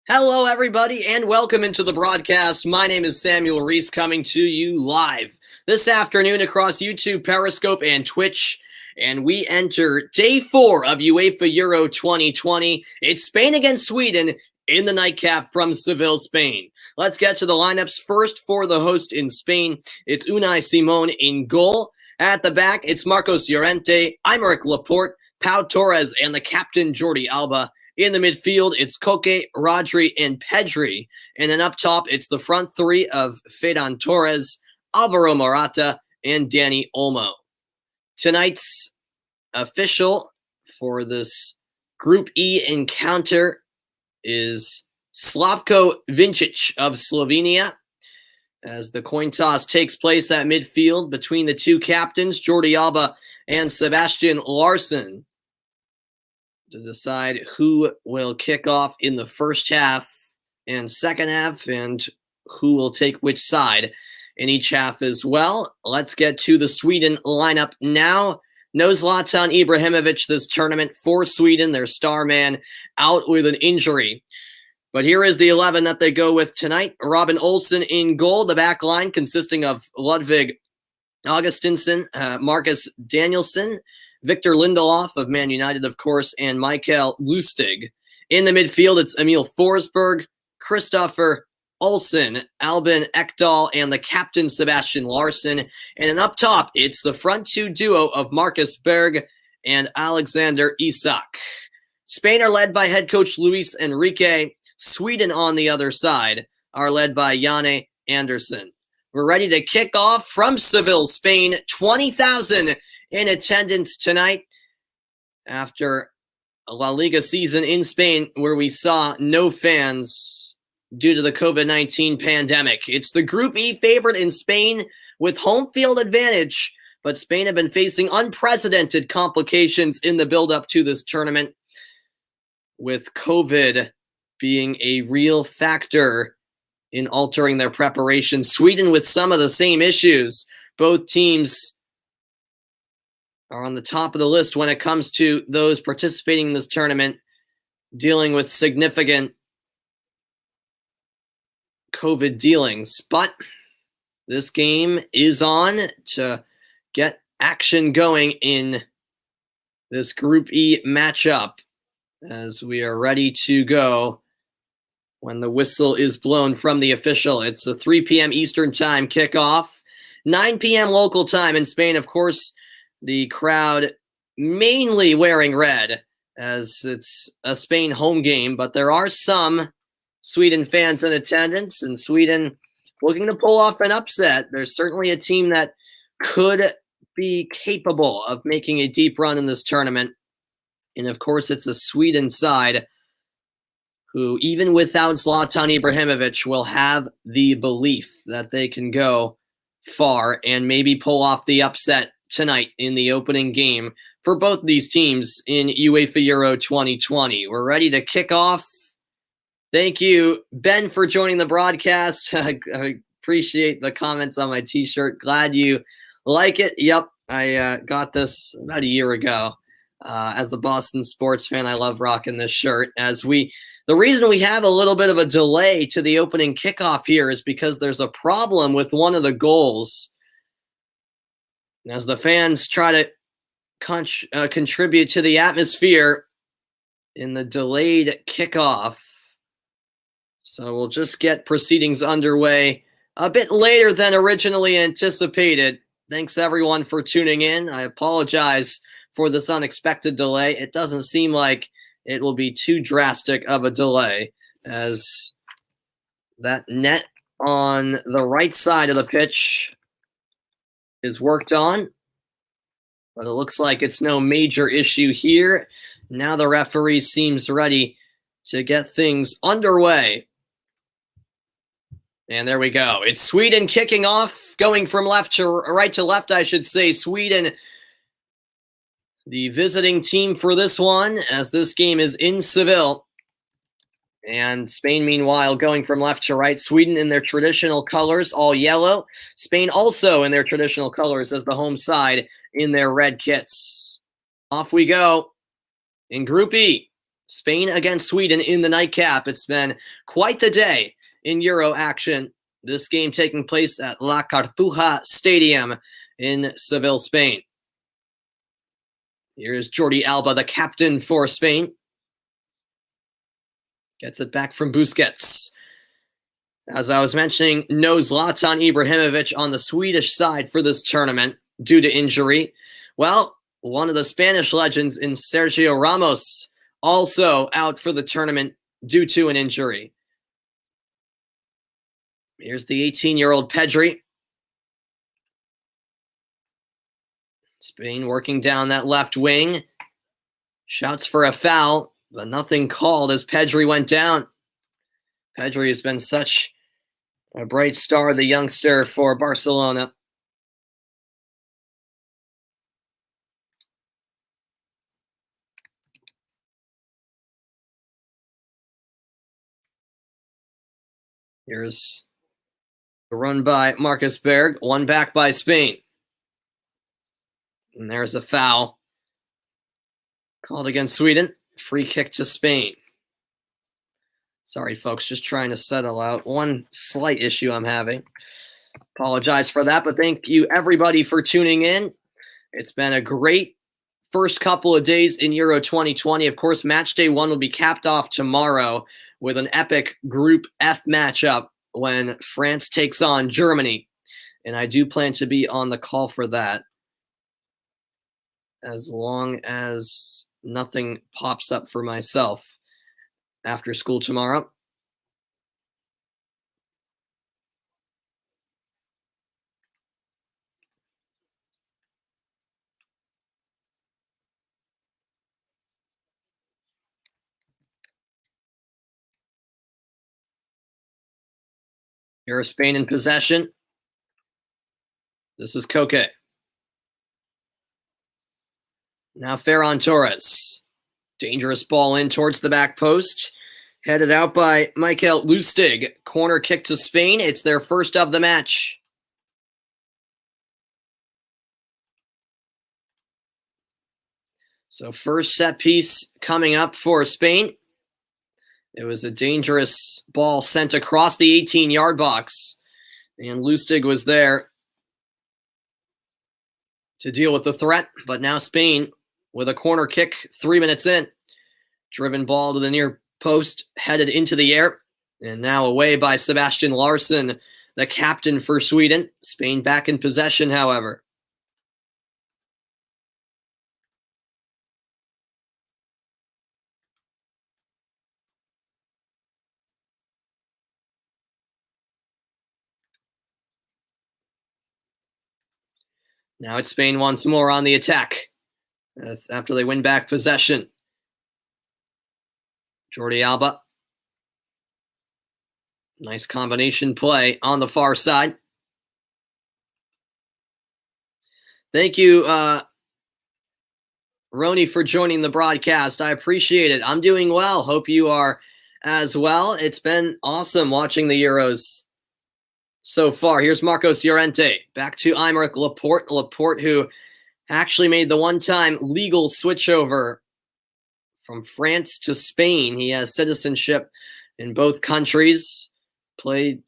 Hello, everybody, and welcome into the broadcast. My name is Samuel Reese, coming to you live this afternoon across YouTube, Periscope, and Twitch. And we enter day 4 of UEFA Euro 2020. It's Spain against Sweden in the nightcap from Seville, Spain. Let's get to the lineups. First, for the host in Spain, it's Unai Simon in goal. At the back, it's Marcos Llorente, Aymeric Laporte, Pau Torres, and the captain, Jordi Alba. In the midfield, it's Koke, Rodri, and Pedri. And then up top, it's the front three of Ferran Torres, Alvaro Morata, and Dani Olmo. Tonight's official for this Group E encounter is Slavko Vincic of Slovenia, as the coin toss takes place at midfield between the two captains, Jordi Alba and Sebastian Larsson, to decide who will kick off in the first half and second half, and who will take which side in each half as well. Let's get to the Sweden lineup now. No Zlatan Ibrahimovic this tournament for Sweden, their star man, out with an injury. But here is the 11 that they go with tonight. Robin Olsen in goal, the back line consisting of Ludvig Augustinsson, Marcus Danielsson, Victor Lindelof of Man United, of course, and Mikael Lustig. In the midfield, it's Emil Forsberg, Christopher Olsen, Albin Ekdal, and the captain, Sebastian Larsson. And then up top, it's the front two duo of Marcus Berg and Alexander Isak. Spain are led by head coach Luis Enrique. Sweden, on the other side, are led by Janne Andersson. We're ready to kick off from Seville, Spain. 20,000 in attendance tonight after a La Liga season in Spain where we saw no fans due to the COVID-19 pandemic. It's the Group E favorite in Spain with home field advantage, but Spain have been facing unprecedented complications in the build-up to this tournament, with COVID being a real factor in altering their preparation. Sweden with some of the same issues. Both teams are on the top of the list when it comes to those participating in this tournament dealing with significant COVID dealings. But this game is on to get action going in this Group E matchup, as we are ready to go when the whistle is blown from the official. It's a 3 p.m. Eastern time kickoff, 9 p.m. local time in Spain. Of course, the crowd mainly wearing red, as it's a Spain home game, but there are some Sweden fans in attendance, and Sweden looking to pull off an upset. There's certainly a team that could be capable of making a deep run in this tournament. And of course, it's a Sweden side who, even without Zlatan Ibrahimovic, will have the belief that they can go far and maybe pull off the upset tonight in the opening game for both these teams in UEFA Euro 2020. We're ready to kick off. Thank you, Ben, for joining the broadcast. I appreciate the comments on my t-shirt. Glad you like it. Yep, I got this about a year ago. As a Boston sports fan, I love rocking this shirt. The reason we have a little bit of a delay to the opening kickoff here is because there's a problem with one of the goals. As the fans try to contribute to the atmosphere in the delayed kickoff. So we'll just get proceedings underway a bit later than originally anticipated. Thanks, everyone, for tuning in. I apologize for this unexpected delay. It doesn't seem like it will be too drastic of a delay, as that net on the right side of the pitch is worked on, but it looks like it's no major issue here. Now the referee seems ready to get things underway. And there we go. It's Sweden kicking off, going from left to right to left, I should say. Sweden, the visiting team for this one, as this game is in Seville. And Spain, meanwhile, going from left to right. Sweden in their traditional colors, all yellow. Spain also in their traditional colors as the home side in their red kits. Off we go. In Group E, Spain against Sweden in the nightcap. It's been quite the day in Euro action. This game taking place at La Cartuja Stadium in Seville, Spain. Here's Jordi Alba, the captain for Spain. Gets it back from Busquets. As I was mentioning, no Zlatan Ibrahimovic on the Swedish side for this tournament due to injury. Well, one of the Spanish legends in Sergio Ramos also out for the tournament due to an injury. Here's the 18-year-old Pedri. Spain working down that left wing. Shouts for a foul, but nothing called as Pedri went down. Pedri has been such a bright star, the youngster for Barcelona. Here's a run by Marcus Berg, one back by Spain. And there's a foul called against Sweden. Free kick to Spain. Sorry, folks, just trying to settle out one slight issue I'm having. Apologize for that, but thank you, everybody, for tuning in. It's been a great first couple of days in Euro 2020. Of course, match day 1 will be capped off tomorrow with an epic Group F matchup when France takes on Germany. And I do plan to be on the call for that, as long as nothing pops up for myself after school tomorrow. Here's Spain in possession. This is Koke. Now Ferran Torres. Dangerous ball in towards the back post. Headed out by Michael Lustig. Corner kick to Spain. It's their first of the match. So first set piece coming up for Spain. It was a dangerous ball sent across the 18-yard box. And Lustig was there to deal with the threat. But now Spain with a corner kick 3 minutes in. Driven ball to the near post, headed into the air. And now away by Sebastian Larsson, the captain for Sweden. Spain back in possession, however. Now it's Spain once more on the attack after they win back possession. Jordi Alba. Nice combination play on the far side. Thank you, Roni, for joining the broadcast. I appreciate it. I'm doing well. Hope you are as well. It's been awesome watching the Euros so far. Here's Marcos Llorente. Back to Aymeric Laporte. Laporte, who actually made the one-time legal switchover from France to Spain. He has citizenship in both countries, played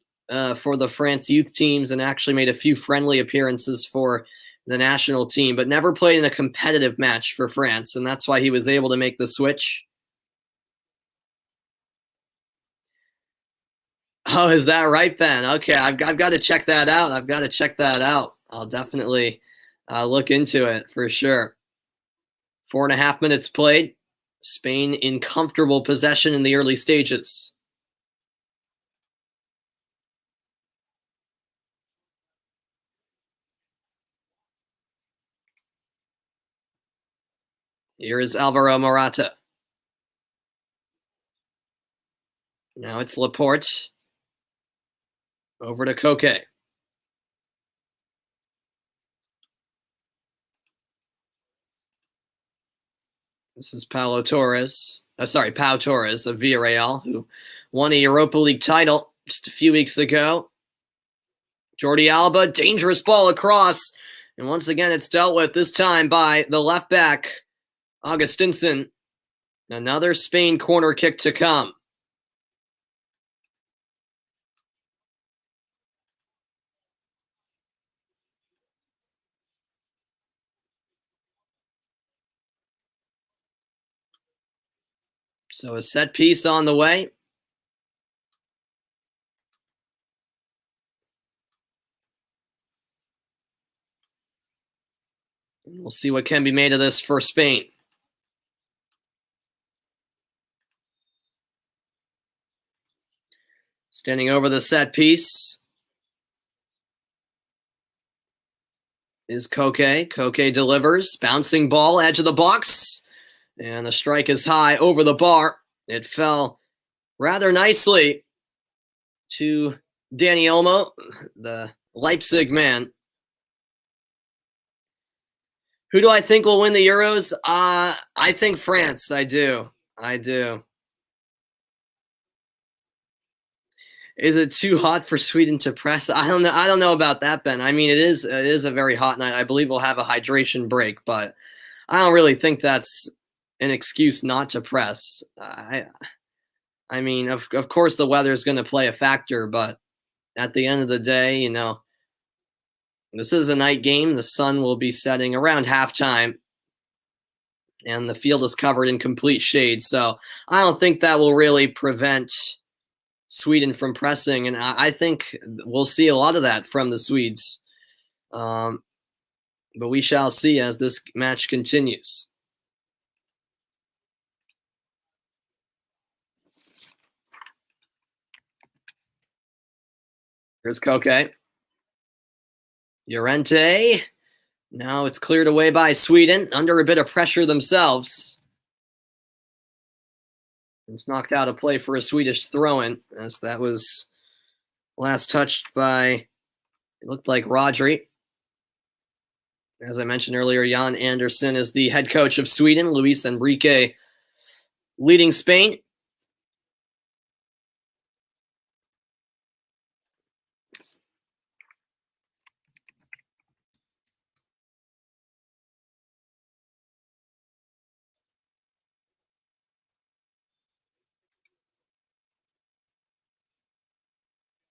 for the France youth teams, and actually made a few friendly appearances for the national team, but never played in a competitive match for France, and that's why he was able to make the switch. Oh, is that right, Ben? Okay, I've got to check that out. I'll definitely look into it for sure. 4.5 minutes played. Spain in comfortable possession in the early stages. Here is Alvaro Morata. Now it's Laporte. Over to Koke. This is Pau Torres of Villarreal, who won a Europa League title just a few weeks ago. Jordi Alba, dangerous ball across. And once again, it's dealt with, this time by the left back, Augustinsson. Another Spain corner kick to come. So a set piece on the way. And we'll see what can be made of this for Spain. Standing over the set piece is Koke. Koke delivers. Bouncing ball, edge of the box. And the strike is high over the bar. It fell rather nicely to Dani Olmo, the Leipzig man. Who do I think will win the Euros? I think France. I do. Is it too hot for Sweden to press? I don't know. I don't know about that, Ben. I mean, it is a very hot night. I believe we'll have a hydration break, but I don't really think that's an excuse not to press. I mean, of course the weather is going to play a factor, but at the end of the day, you know, this is a night game. The sun will be setting around halftime, and the field is covered in complete shade. So I don't think that will really prevent Sweden from pressing, and I think we'll see a lot of that from the Swedes. But we shall see as this match continues. Here's Koke. Llorente. Now it's cleared away by Sweden, under a bit of pressure themselves. It's knocked out of play for a Swedish throw-in, as that was last touched by, it looked like Rodri. As I mentioned earlier, Jan Andersson is the head coach of Sweden. Luis Enrique leading Spain.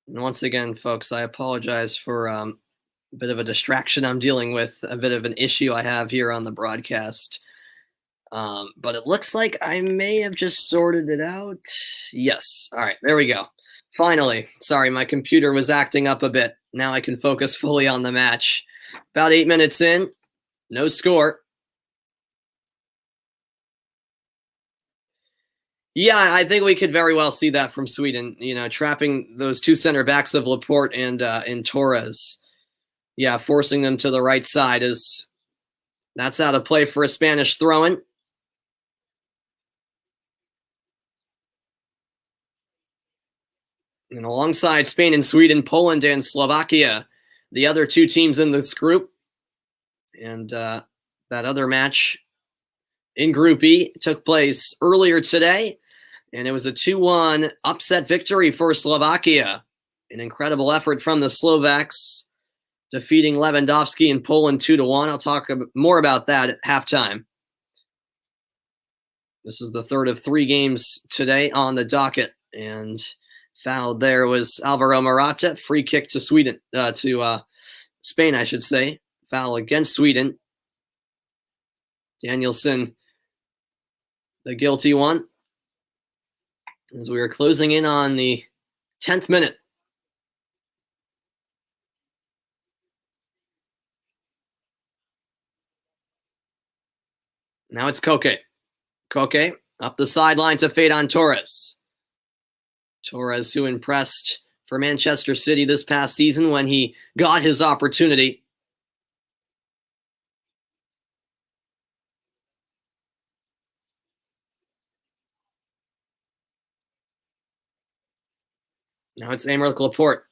And once again, folks, I apologize for a bit of a distraction I'm dealing with, a bit of an issue I have here on the broadcast. But it looks like I may have just sorted it out. Yes. All right, there we go. Finally. Sorry, my computer was acting up a bit. Now I can focus fully on the match. About 8 minutes in, no score. Yeah, I think we could very well see that from Sweden. You know, trapping those two center backs of Laporte and Torres. Yeah, forcing them to the right side that's out of play for a Spanish throw-in. And alongside Spain and Sweden, Poland and Slovakia, the other two teams in this group. And that other match in Group E took place earlier today. And it was a 2-1 upset victory for Slovakia. An incredible effort from the Slovaks, defeating Lewandowski and Poland 2-1. I'll talk more about that at halftime. This is the third of 3 games today on the docket. And fouled there was Alvaro Morata. Free kick to Sweden, to Spain, I should say. Foul against Sweden. Danielson, the guilty one. As we are closing in on the 10th minute. Now it's Koke. Koke up the sideline to Ferran Torres. Torres, who impressed for Manchester City this past season when he got his opportunity. Now it's Aymeric Laporte.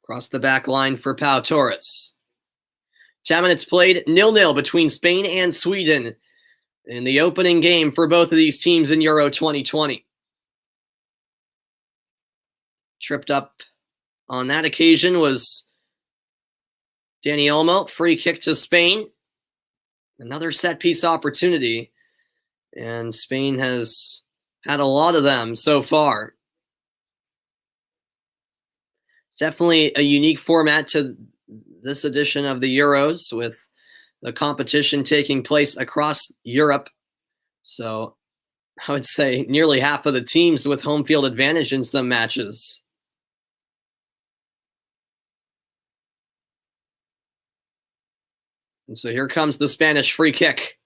Across the back line for Pau Torres. 10 minutes played, 0-0 between Spain and Sweden in the opening game for both of these teams in Euro 2020. Tripped up on that occasion was Dani Olmo. Free kick to Spain. Another set piece opportunity. And Spain has had a lot of them so far. It's definitely a unique format to this edition of the Euros, with the competition taking place across Europe. So I would say nearly half of the teams with home field advantage in some matches. And so here comes the Spanish free kick.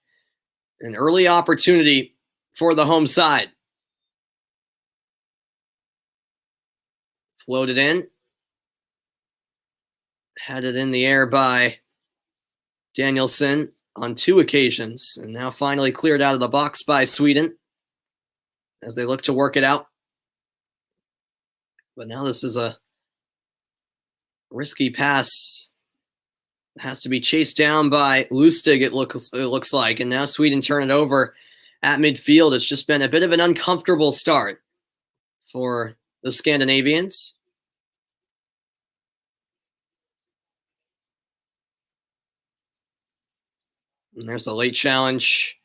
An early opportunity for the home side. Floated in. Headed in the air by Danielson on 2 occasions. And now finally cleared out of the box by Sweden as they look to work it out. But now this is a risky pass. It has to be chased down by Lustig, it looks like. And now Sweden turn it over at midfield. It's just been a bit of an uncomfortable start for the Scandinavians. And there's a late challenge.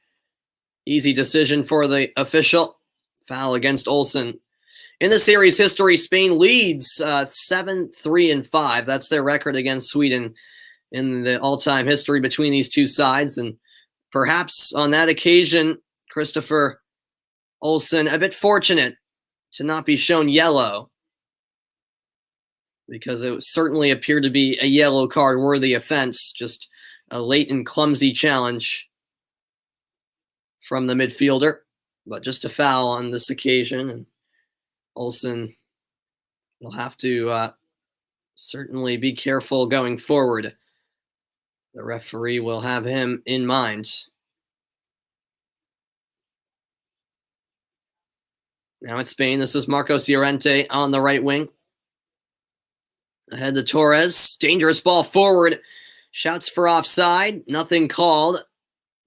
Easy decision for the official. Foul against Olsen. In the series history, Spain leads 7-3-5. That's their record against Sweden in the all-time history between these two sides. And perhaps on that occasion, Christopher Olsen a bit fortunate to not be shown yellow, because it certainly appeared to be a yellow card worthy offense. Just a late and clumsy challenge from the midfielder, but just a foul on this occasion. And Olsen will have to certainly be careful going forward. The referee will have him in mind. Now it's Spain. This is Marcos Llorente on the right wing. Ahead to Torres. Dangerous ball forward. Shouts for offside. Nothing called.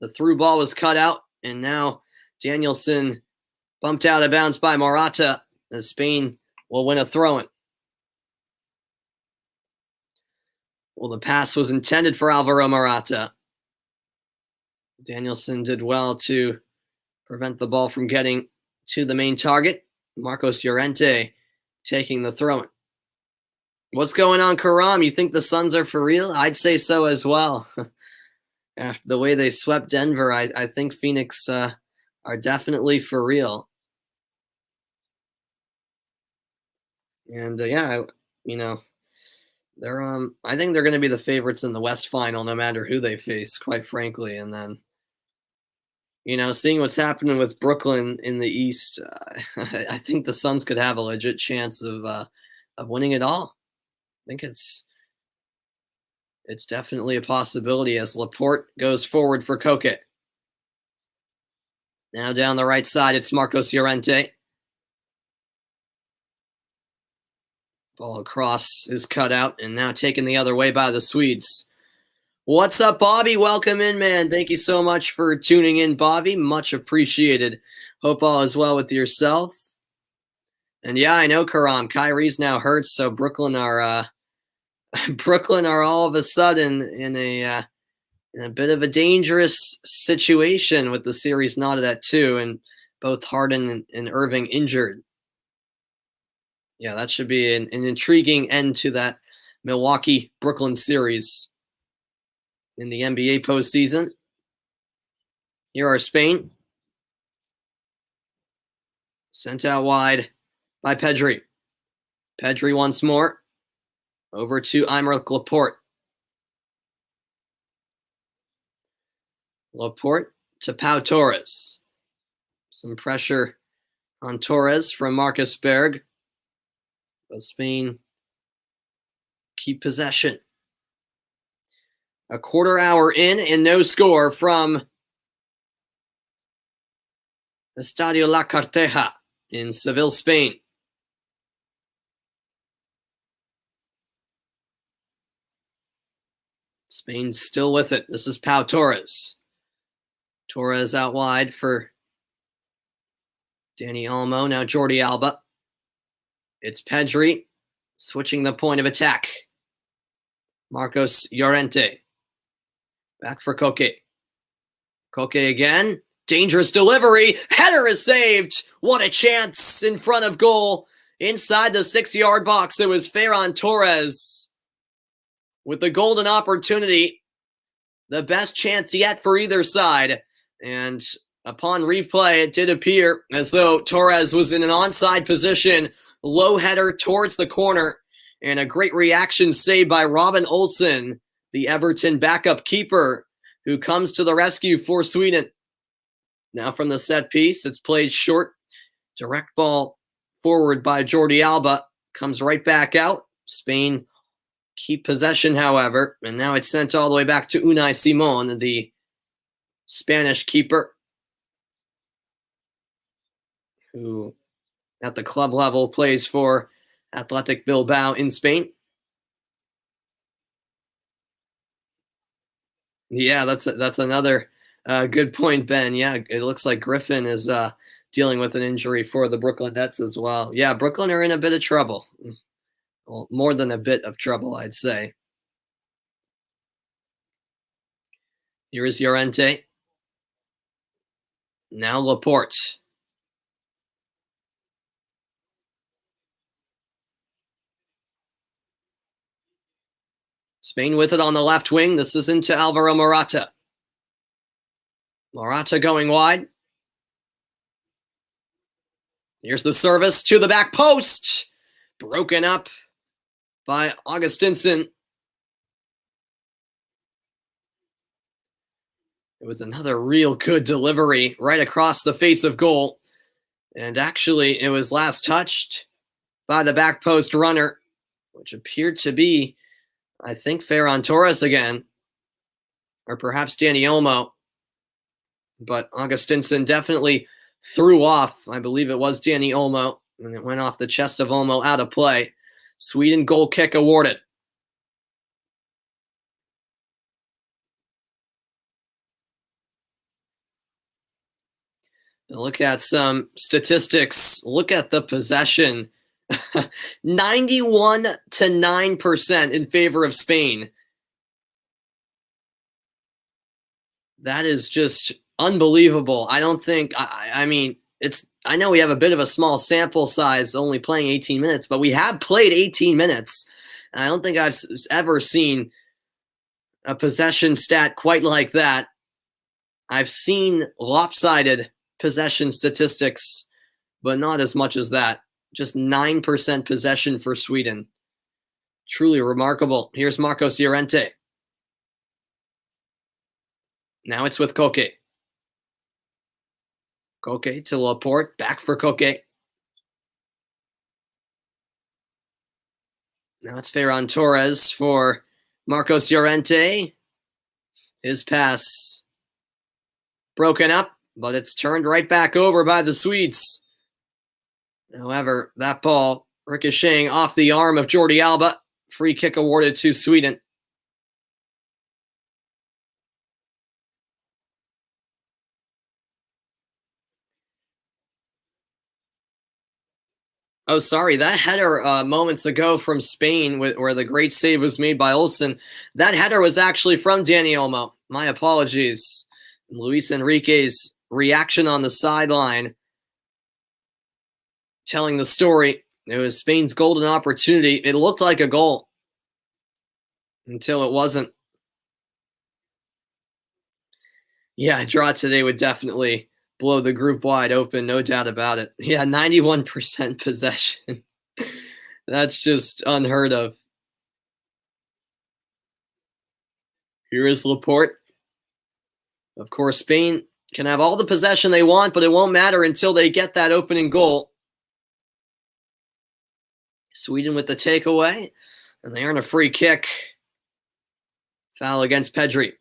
The through ball was cut out. And now Danielson bumped out of bounds by Morata, as Spain will win a throw-in. Well, the pass was intended for Alvaro Morata. Danielson did well to prevent the ball from getting to the main target. Marcos Llorente taking the throw-in. What's going on, Karam? You think the Suns are for real? I'd say so as well. After the way they swept Denver, I think Phoenix are definitely for real. And yeah, they're I think they're going to be the favorites in the West Final, no matter who they face, quite frankly. And then, seeing what's happening with Brooklyn in the East, I think the Suns could have a legit chance of winning it all. I think it's definitely a possibility as Laporte goes forward for Koke. Now down the right side, it's Marcos Llorente. Ball across is cut out and now taken the other way by the Swedes. What's up, Bobby? Welcome in, man. Thank you so much for tuning in, Bobby. Much appreciated. Hope all is well with yourself. And yeah, I know, Karam. Kyrie's now hurt, so Brooklyn are all of a sudden in a bit of a dangerous situation with the series knotted at 2 and both Harden and Irving injured. Yeah, that should be an intriguing end to that Milwaukee-Brooklyn series in the NBA postseason. Here are Spain. Sent out wide by Pedri. Pedri once more. Over to Aymeric Laporte. Laporte to Pau Torres. Some pressure on Torres from Marcus Berg. But Spain keep possession. A quarter hour in and no score from Estadio La Carteja in Seville, Spain. Spain's still with it. This is Pau Torres. Torres out wide for Dani Olmo. Now Jordi Alba. It's Pedri switching the point of attack. Marcos Llorente. Back for Koke. Koke again. Dangerous delivery. Header is saved. What a chance in front of goal. Inside the 6-yard box, it was Ferran Torres with the golden opportunity. The best chance yet for either side. And upon replay, it did appear as though Torres was in an onside position. Low header towards the corner. And a great reaction saved by Robin Olsen, the Everton backup keeper, who comes to the rescue for Sweden. Now from the set piece, it's played short. Direct ball forward by Jordi Alba. Comes right back out. Spain keep possession, however. And now it's sent all the way back to Unai Simon, the Spanish keeper, who at the club level plays for Athletic Bilbao in Spain. Yeah, that's another good point, Ben. Yeah, it looks like Griffin is dealing with an injury for the Brooklyn Nets as well. Yeah, Brooklyn are in a bit of trouble. Well, more than a bit of trouble, I'd say. Here is Llorente. Now Laporte. Spain with it on the left wing. This is into Alvaro Morata. Morata going wide. Here's the service to the back post. Broken up by Augustinsson. It was another real good delivery right across the face of goal. And actually, it was last touched by the back post runner, which appeared to be, I think, Ferran Torres again, or perhaps Dani Olmo. But Augustinsson definitely threw off, I believe it was Dani Olmo, and it went off the chest of Olmo out of play. Sweden goal kick awarded. Look at some statistics. Look at the possession. 91 to 9% in favor of Spain. That is just unbelievable. I don't think, I mean, I know we have a bit of a small sample size, only playing 18 minutes, but we have played 18 minutes. And I don't think I've ever seen a possession stat quite like that. I've seen lopsided possession statistics, but not as much as that. Just 9% possession for Sweden. Truly remarkable. Here's Marcos Llorente. Now it's with Koke. Koke to Laporte. Back for Koke. Now it's Ferran Torres for Marcos Llorente. His pass broken up, but it's turned right back over by the Swedes. However, that ball ricocheting off the arm of Jordi Alba. Free kick awarded to Sweden. Oh, sorry. That header moments ago from Spain, where the great save was made by Olsen, that header was actually from Dani Olmo. My apologies. Luis Enrique's reaction on the sideline, telling the story. It was Spain's golden opportunity. It looked like a goal until it wasn't. Yeah, a draw today would definitely blow the group wide open, no doubt about it. Yeah, 91% possession. That's just unheard of. Here is Laporte. Of course, Spain can have all the possession they want, but it won't matter until they get that opening goal. Sweden with the takeaway, and they earn a free kick. Foul against Pedri.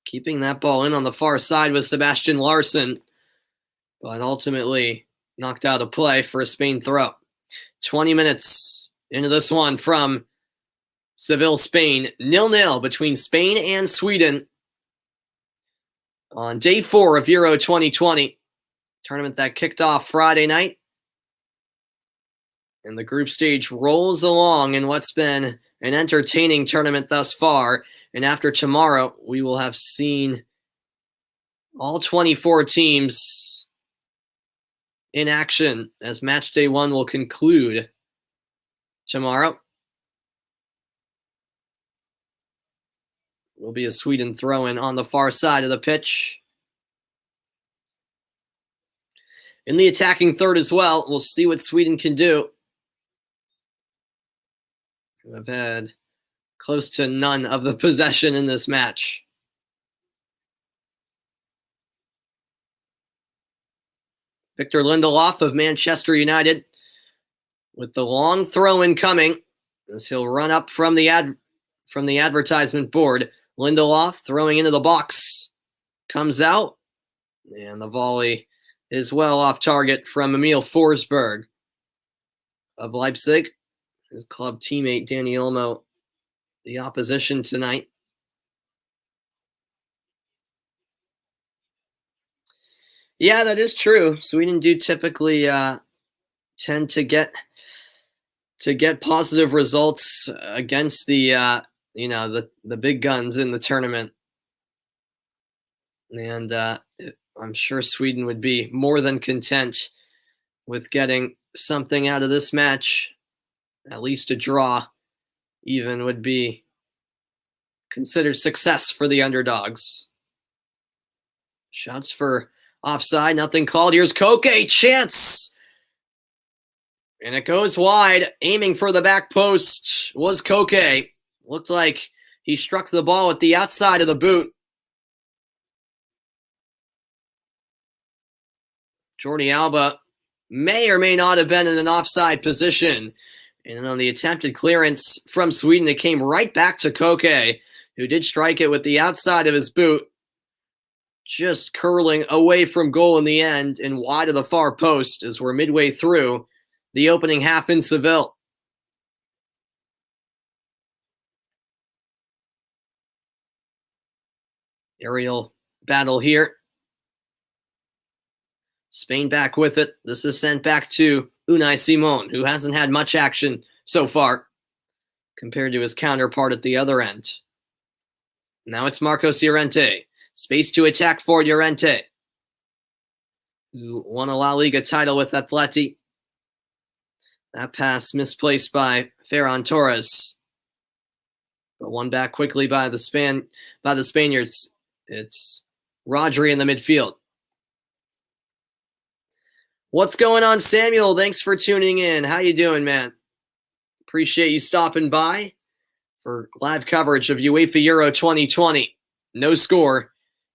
Keeping that ball in on the far side with Sebastian Larsson, but ultimately knocked out of play for a Spain throw. 20 minutes into this one from Seville, Spain. 0-0 between Spain and Sweden on day 4 of Euro 2020. Tournament that kicked off Friday night And the group stage rolls along in what's been an entertaining tournament thus far. And after tomorrow, we will have seen all 24 teams in action as match day 1 will conclude tomorrow. Will be a Sweden throw-in on the far side of the pitch. In the attacking third as well, we'll see what Sweden can do. I've had close to none of the possession in this match. Victor Lindelof of Manchester United with the long throw-in coming as he'll run up from the advertisement board. Lindelof throwing into the box. Comes out. And the volley is well off target from Emil Forsberg of Leipzig. His club teammate, Danny Olmo, the opposition tonight. Yeah, that is true. Sweden do typically tend to get positive results against the the big guns in the tournament. And I'm sure Sweden would be more than content with getting something out of this match. At least a draw even would be considered success for the underdogs. Shots for offside, nothing called. Here's Koke, chance! And it goes wide. Aiming for the back post was Koke. Looked like he struck the ball at the outside of the boot. Jordi Alba may or may not have been in an offside position. And on the attempted clearance from Sweden, it came right back to Koke, who did strike it with the outside of his boot, just curling away from goal in the end and wide of the far post as we're midway through the opening half in Seville. Aerial battle here. Spain back with it. This is sent back to Unai Simon, who hasn't had much action so far compared to his counterpart at the other end. Now it's Marcos Llorente. Space to attack for Llorente, who won a La Liga title with Atleti. That pass misplaced by Ferran Torres, but won back quickly by the Spaniards. It's Rodri in the midfield. What's going on, Samuel? Thanks for tuning in. How you doing, man? Appreciate you stopping by for live coverage of UEFA Euro 2020. No score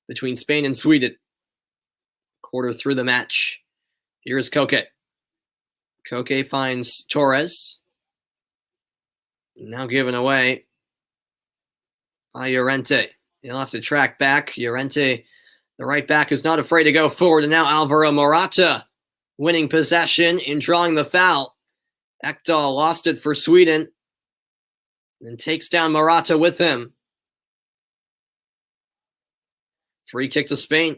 between Spain and Sweden. Quarter through the match. Here's Koke. Koke finds Torres. Now given away by Llorente. He'll have to track back. Llorente, the right back, is not afraid to go forward. And now Alvaro Morata winning possession and drawing the foul. Ekdal lost it for Sweden and takes down Morata with him. Free kick to Spain.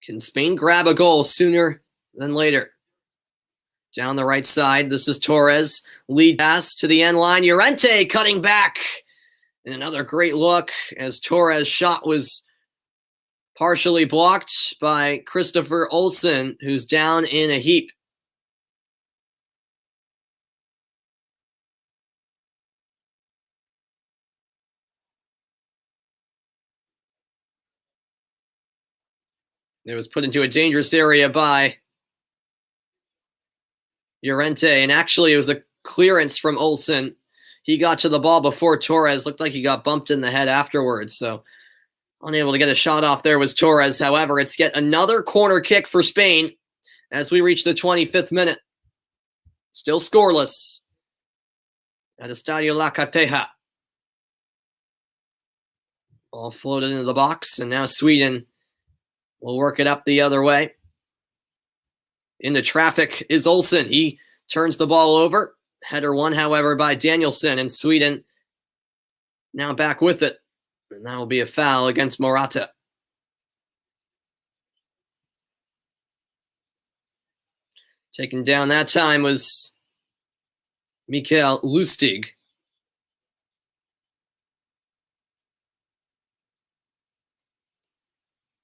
Can Spain grab a goal sooner than later? Down the right side, this is Torres. Lead pass to the end line. Llorente cutting back. And another great look as Torres' shot was partially blocked by Christopher Olsen, who's down in a heap. It was put into a dangerous area by Llorente, and actually it was a clearance from Olsen. He got to the ball before Torres. Looked like he got bumped in the head afterwards, so unable to get a shot off there was Torres. However, it's yet another corner kick for Spain as we reach the 25th minute. Still scoreless at Estadio La Cateja. Ball floated into the box, and now Sweden will work it up the other way. Into traffic is Olsen. He turns the ball over. Header won, however, by Danielson, and Sweden now back with it. And that will be a foul against Morata. Taken down that time was Mikael Lustig.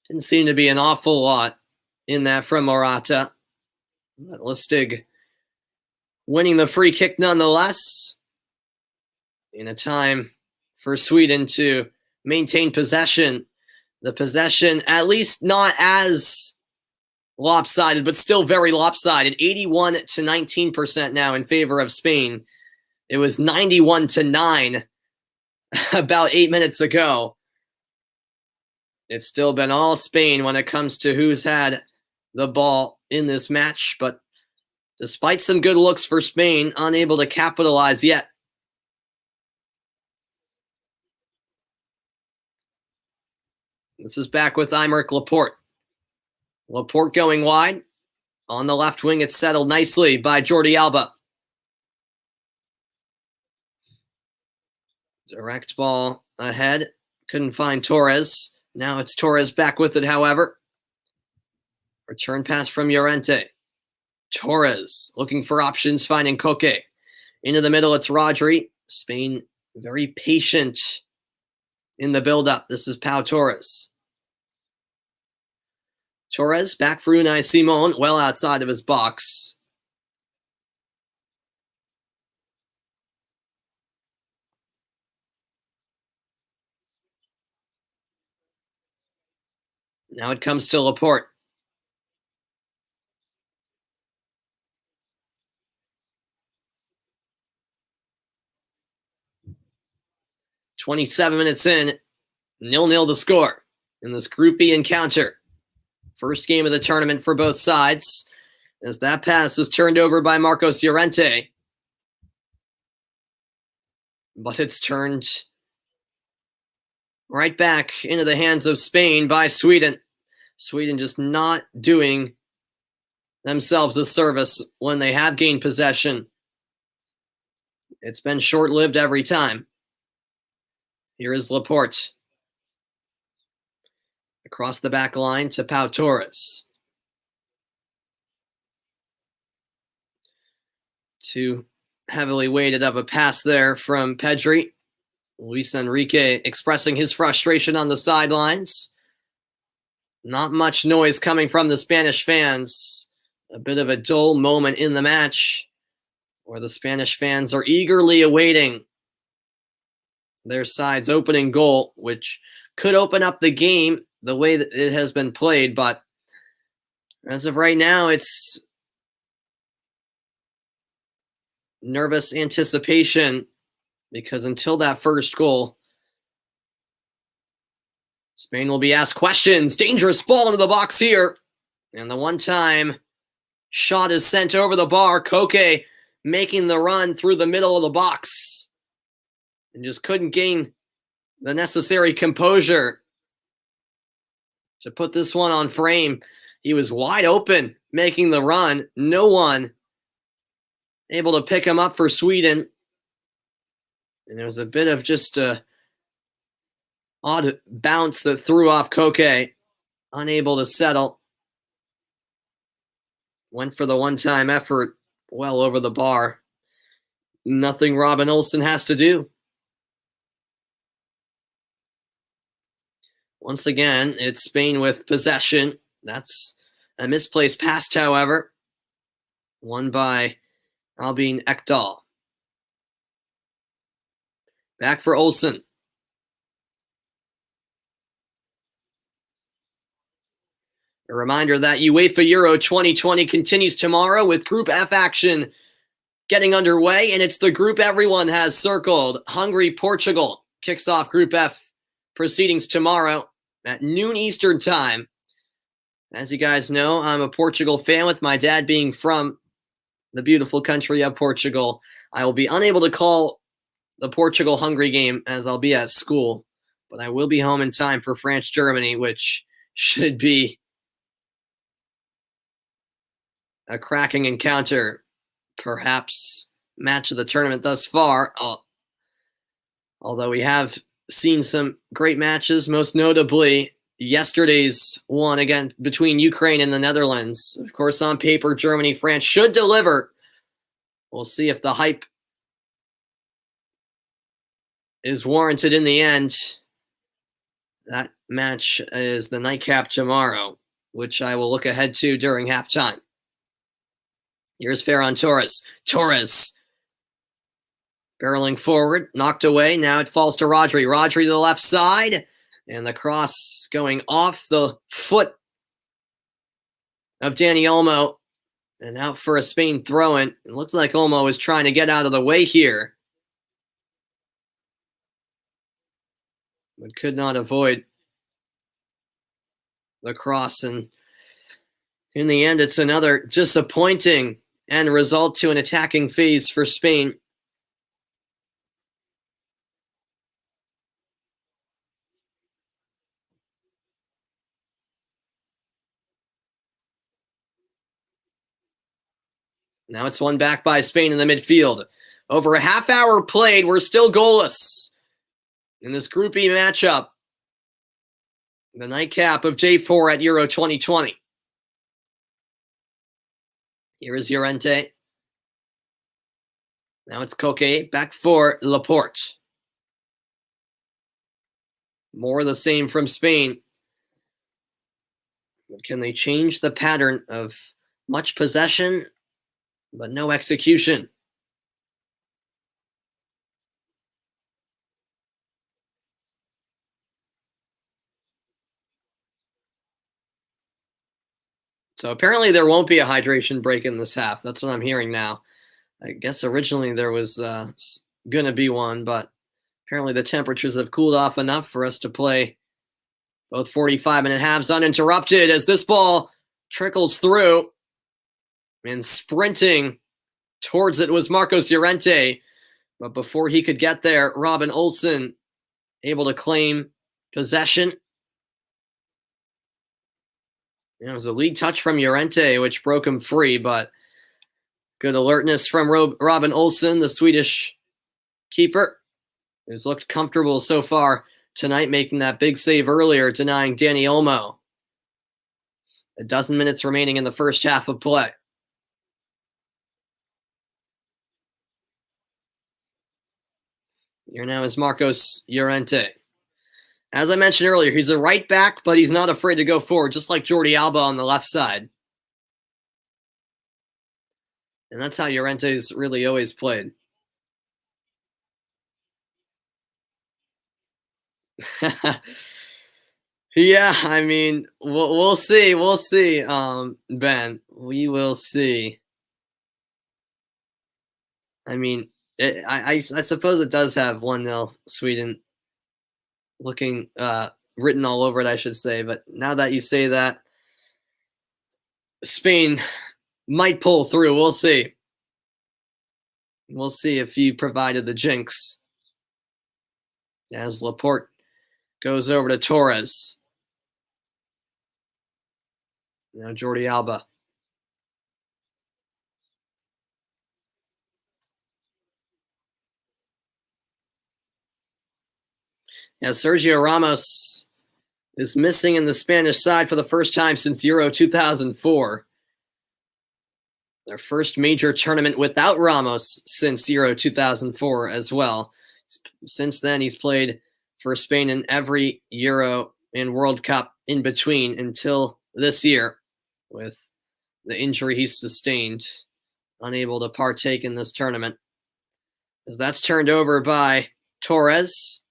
Didn't seem to be an awful lot in that from Morata. But Lustig winning the free kick nonetheless. In a time for Sweden to maintain possession. The possession, at least not as lopsided, but still very lopsided. 81 to 19% now in favor of Spain. It was 91 to 9 about 8 minutes ago. It's still been all Spain when it comes to who's had the ball in this match, but despite some good looks for Spain, unable to capitalize yet. This is back with Aymeric Laporte. Laporte going wide. On the left wing, it's settled nicely by Jordi Alba. Direct ball ahead. Couldn't find Torres. Now it's Torres back with it, however. Return pass from Llorente. Torres looking for options, finding Koke. Into the middle, it's Rodri. Spain very patient in the build-up. This is Pau Torres. Torres back for Unai Simon, well outside of his box. Now it comes to Laporte. "27 minutes in, 0-0 the score in this Group B encounter. First game of the tournament for both sides, as that pass is turned over by Marcos Llorente. But it's turned right back into the hands of Spain by Sweden. Sweden just not doing themselves a service when they have gained possession. It's been short-lived every time. Here is Laporte. Across the back line to Pau Torres. Too heavily weighted of a pass there from Pedri. Luis Enrique expressing his frustration on the sidelines. Not much noise coming from the Spanish fans. A bit of a dull moment in the match where the Spanish fans are eagerly awaiting their side's opening goal, which could open up the game the way that it has been played, but as of right now, it's nervous anticipation, because until that first goal, Spain will be asked questions. Dangerous ball into the box here, and the one-time shot is sent over the bar. Koke making the run through the middle of the box and just couldn't gain the necessary composure to put this one on frame. He was wide open making the run. No one able to pick him up for Sweden. And there was a bit of just a odd bounce that threw off Koke. Unable to settle. Went for the one-time effort well over the bar. Nothing Robin Olsen has to do. Once again, it's Spain with possession. That's a misplaced pass, however. Won by Albin Ekdal. Back for Olsen. A reminder that UEFA Euro 2020 continues tomorrow with Group F action getting underway, and it's the group everyone has circled. Hungary, Portugal kicks off Group F proceedings tomorrow at noon Eastern time. As you guys know, I'm a Portugal fan, with my dad being from the beautiful country of Portugal. I will be unable to call the Portugal-Hungary game as I'll be at school, but I will be home in time for France-Germany, which should be a cracking encounter, perhaps match of the tournament thus far, although we have seen some great matches, most notably yesterday's one again between Ukraine and the Netherlands. Of course, on paper, Germany, France should deliver. We'll see if the hype is warranted in the end. That match is the nightcap tomorrow, which I will look ahead to during halftime. Here's Ferran Torres. Torres barreling forward, knocked away. Now it falls to Rodri. Rodri to the left side. And the cross going off the foot of Dani Olmo. And out for a Spain throw-in. It looked like Olmo was trying to get out of the way here, but could not avoid the cross. And in the end, it's another disappointing end result to an attacking phase for Spain. Now it's won back by Spain in the midfield. Over a half hour played, we're still goalless in this Group E matchup. The nightcap of J4 at Euro 2020. Here is Llorente. Now it's Koke back for Laporte. More of the same from Spain. But can they change the pattern of much possession but no execution? So apparently there won't be a hydration break in this half. That's what I'm hearing now. I guess originally there was going to be one, but apparently the temperatures have cooled off enough for us to play both 45-minute halves uninterrupted as this ball trickles through. And sprinting towards it was Marcos Llorente. But before he could get there, Robin Olsen able to claim possession. It was a lead touch from Llorente, which broke him free, but good alertness from Robin Olsen, the Swedish keeper, who's looked comfortable so far tonight, making that big save earlier, denying Dani Olmo. A dozen minutes remaining in the first half of play. Here now is Marcos Llorente. As I mentioned earlier, he's a right back, but he's not afraid to go forward, just like Jordi Alba on the left side. And that's how Llorente's really always played. Yeah, I mean, we'll see. We'll see, Ben. We will see. I mean, I suppose it does have 1-0 Sweden looking written all over it, I should say. But now that you say that, Spain might pull through. We'll see. We'll see if he provided the jinx. As Laporte goes over to Torres. Now Jordi Alba. Yeah, Sergio Ramos is missing in the Spanish side for the first time since Euro 2004. Their first major tournament without Ramos since Euro 2004 as well. Since then, he's played for Spain in every Euro and World Cup in between until this year, with the injury he sustained, unable to partake in this tournament. As that's turned over by Torres,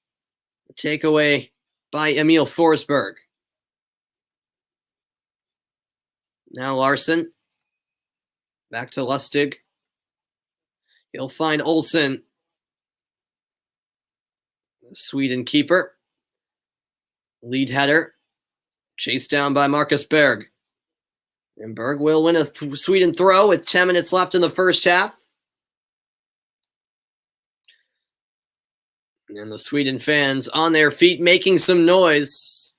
the takeaway by Emil Forsberg. Now Larson, back to Lustig. He'll find Olsen, the Sweden keeper. Lead header, chased down by Marcus Berg. And Berg will win a Sweden throw with 10 minutes left in the first half. And the Sweden fans on their feet making some noise.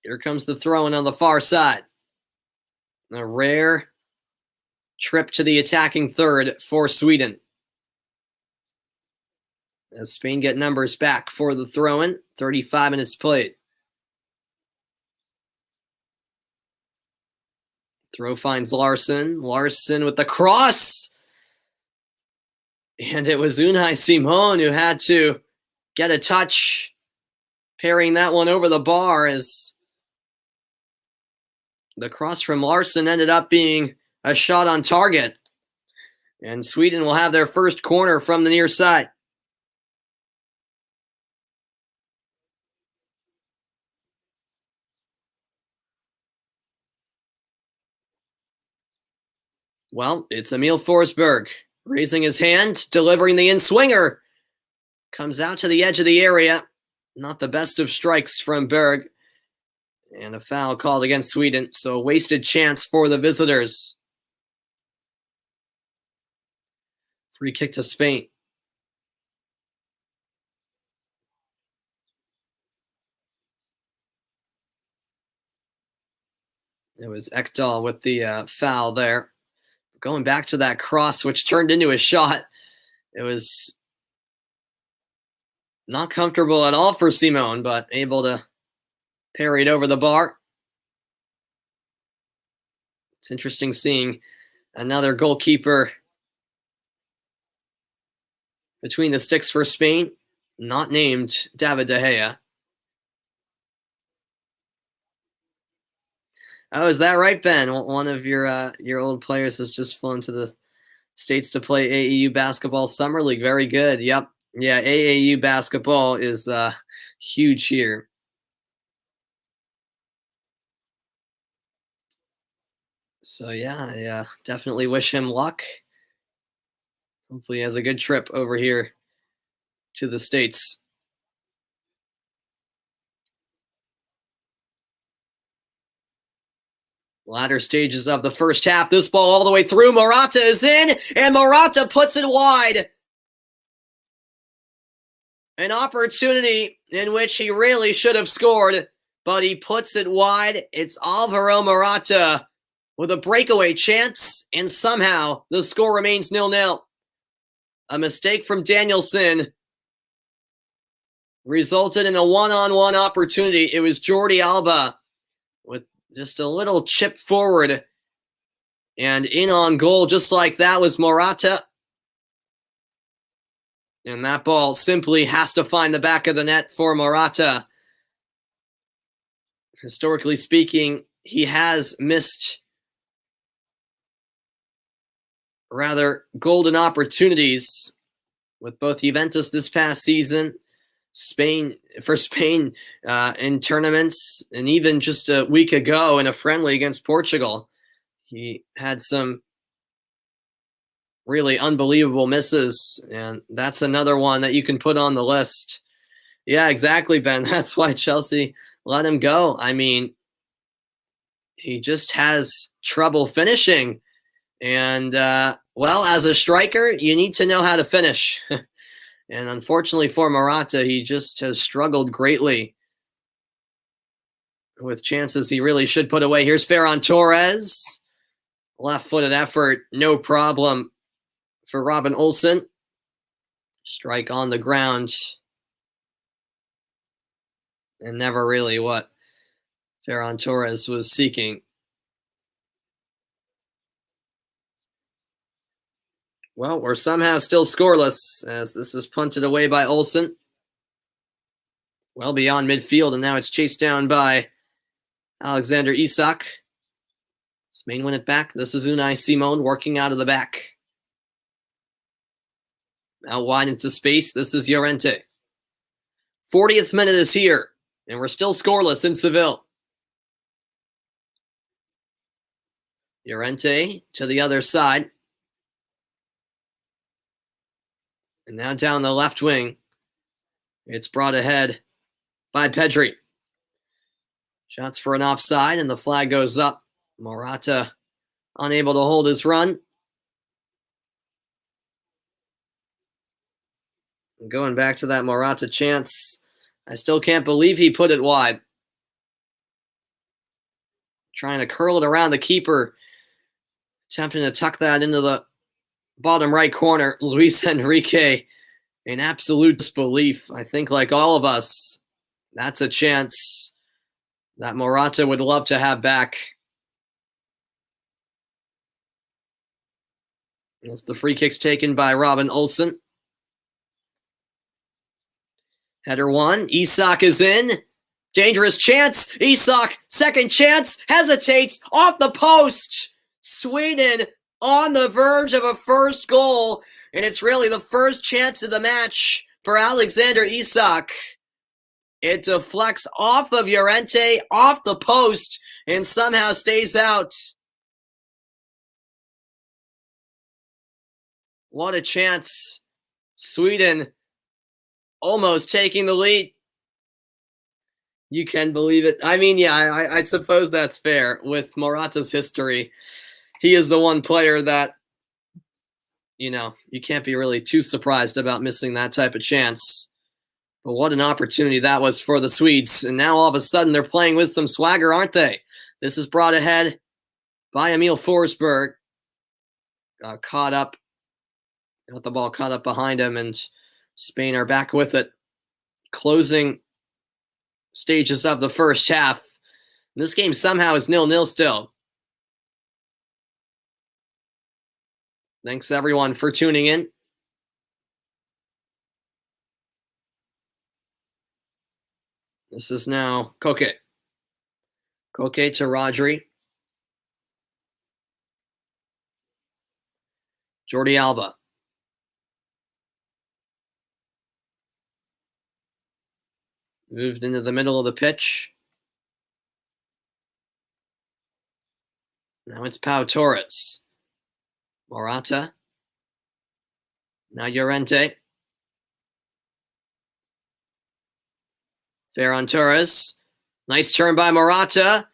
Here comes the throw-in on the far side. A rare trip to the attacking third for Sweden. As Spain get numbers back for the throw-in. 35 minutes played. Throw finds Larson. Larson with the cross. And it was Unai Simon who had to get a touch, parrying that one over the bar, as the cross from Larson ended up being a shot on target. And Sweden will have their first corner from the near side. Well, it's Emil Forsberg raising his hand, delivering the in-swinger. Comes out to the edge of the area. Not the best of strikes from Berg. And a foul called against Sweden, so a wasted chance for the visitors. Free kick to Spain. It was Ekdal with the foul there. Going back to that cross, which turned into a shot. It was not comfortable at all for Simon, but able to parry it over the bar. It's interesting seeing another goalkeeper between the sticks for Spain, not named David De Gea. Oh, is that right, Ben? One of your old players has just flown to the States to play AAU Basketball Summer League. Very good. Yep. Yeah, AAU basketball is huge here. So, yeah, I definitely wish him luck. Hopefully he has a good trip over here to the States. Latter stages of the first half. This ball all the way through. Morata is in, and Morata puts it wide. An opportunity in which he really should have scored, but he puts it wide. It's Alvaro Morata with a breakaway chance, and somehow the score remains 0-0. A mistake from Danielson resulted in a one-on-one opportunity. It was Jordi Alba with just a little chip forward, and in on goal just like that was Morata. And that ball simply has to find the back of the net for Morata. Historically speaking, he has missed rather golden opportunities with both Juventus this past season, Spain in tournaments, and even just a week ago in a friendly against Portugal. He had some really unbelievable misses, and that's another one that you can put on the list. Yeah, exactly, Ben. That's why Chelsea let him go. I mean, he just has trouble finishing. And, well, as a striker, you need to know how to finish. And unfortunately for Morata, he just has struggled greatly with chances he really should put away. Here's Ferran Torres. Left-footed effort, no problem for Robin Olsen. Strike on the ground. And never really what Ferran Torres was seeking. Well, we're somehow still scoreless as this is punted away by Olsen. Well beyond midfield, and now it's chased down by Alexander Isak. Spain win it back. This is Unai Simon working out of the back. Out wide into space. This is Llorente. 40th minute is here, and we're still scoreless in Seville. Llorente to the other side. And now down the left wing. It's brought ahead by Pedri. Shots for an offside, and the flag goes up. Morata unable to hold his run. And going back to that Morata chance, I still can't believe he put it wide. Trying to curl it around the keeper. Attempting to tuck that into the bottom right corner. Luis Enrique in absolute disbelief. I think, like all of us, that's a chance that Morata would love to have back. As the free kick's taken by Robin Olsen. Header one. Isak is in. Dangerous chance. Isak, second chance, hesitates off the post. Sweden on the verge of a first goal, and it's really the first chance of the match for Alexander Isak. It deflects off of Llorente, off the post, and somehow stays out. What a chance. Sweden almost taking the lead. You can believe it. I mean, yeah, I suppose that's fair. With Morata's history, he is the one player that, you can't be really too surprised about missing that type of chance. But what an opportunity that was for the Swedes. And now all of a sudden they're playing with some swagger, aren't they? This is brought ahead by Emil Forsberg. Got the ball caught up behind him, and Spain are back with it. Closing stages of the first half. This game somehow is 0-0 still. Thanks everyone for tuning in. This is now Koke. Koke to Rodri. Jordi Alba. Moved into the middle of the pitch. Now it's Pau Torres. Morata. Now Llorente. Ferran Torres. Nice turn by Morata.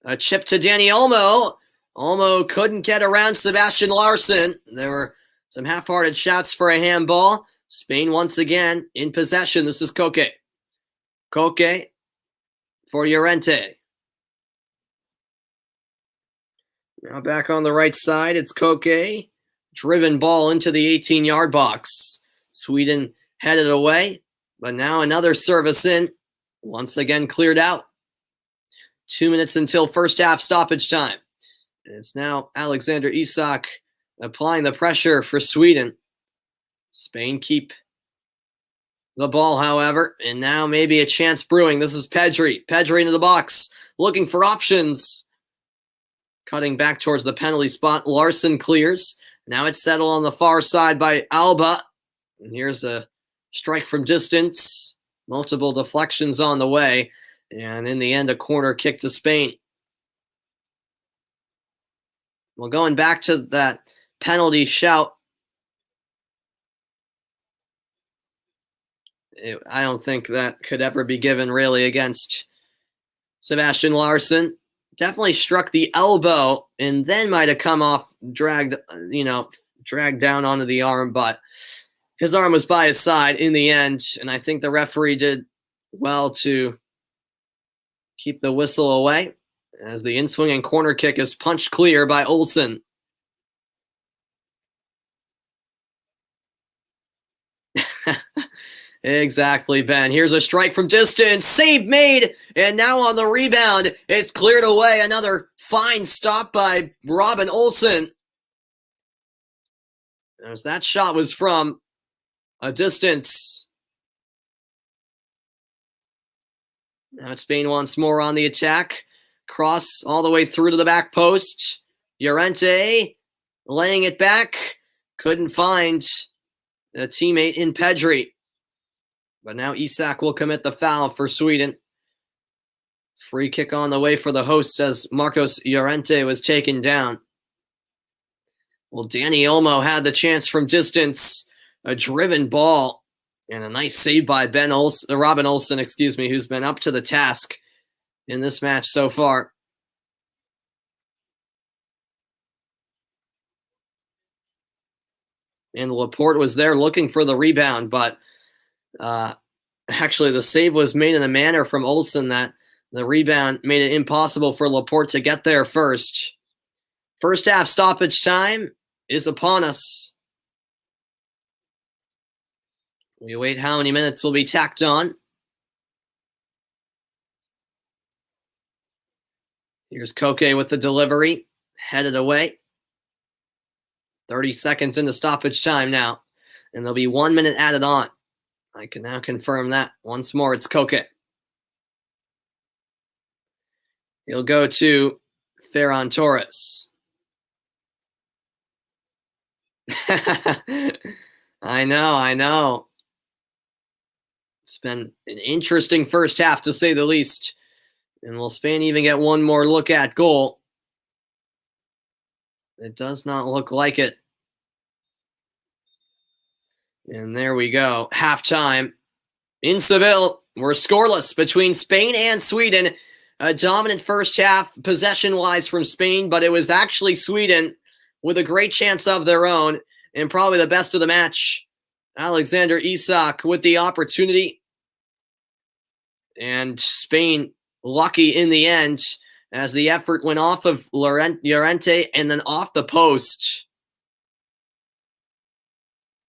A chip to Dani Olmo. Olmo couldn't get around Sebastian Larsson. There were some half-hearted shots for a handball. Spain once again in possession. This is Koke. Koke for Llorente. Now back on the right side, it's Koke. Driven ball into the 18-yard box. Sweden headed away, but now another service in. Once again cleared out. 2 minutes until first half stoppage time. And it's now Alexander Isak applying the pressure for Sweden. Spain keep the ball, however, and now maybe a chance brewing. This is Pedri. Pedri into the box, looking for options. Cutting back towards the penalty spot. Larsson clears. Now it's settled on the far side by Alba. And here's a strike from distance. Multiple deflections on the way. And in the end, a corner kick to Spain. Well, going back to that penalty shout, I don't think that could ever be given really against Sebastian Larsson. Definitely struck the elbow and then might have come off, dragged down onto the arm, but his arm was by his side in the end, and I think the referee did well to keep the whistle away as the in-swinging corner kick is punched clear by Olsen. Exactly, Ben. Here's a strike from distance. Save made. And now on the rebound, it's cleared away. Another fine stop by Robin Olsen. As that shot was from a distance. Now it's Spain once more on the attack. Cross all the way through to the back post. Llorente laying it back. Couldn't find a teammate in Pedri. But now Isak will commit the foul for Sweden. Free kick on the way for the hosts as Marcos Llorente was taken down. Well, Dani Olmo had the chance from distance. A driven ball and a nice save by Robin Olsen, who's been up to the task in this match so far. And Laporte was there looking for the rebound, but actually the save was made in a manner from Olsen that the rebound made it impossible for Laporte to get there first. First half stoppage time is upon us. We await how many minutes will be tacked on. Here's Koke with the delivery, headed away. 30 seconds into stoppage time now, and there'll be 1 minute added on. I can now confirm that. Once more, it's Koke. He'll go to Ferran Torres. I know. It's been an interesting first half, to say the least. And will Spain even get one more look at goal? It does not look like it. And there we go. Halftime in Seville. We're scoreless between Spain and Sweden. A dominant first half possession-wise from Spain, but it was actually Sweden with a great chance of their own and probably the best of the match. Alexander Isak with the opportunity. And Spain lucky in the end as the effort went off of Llorente and then off the post.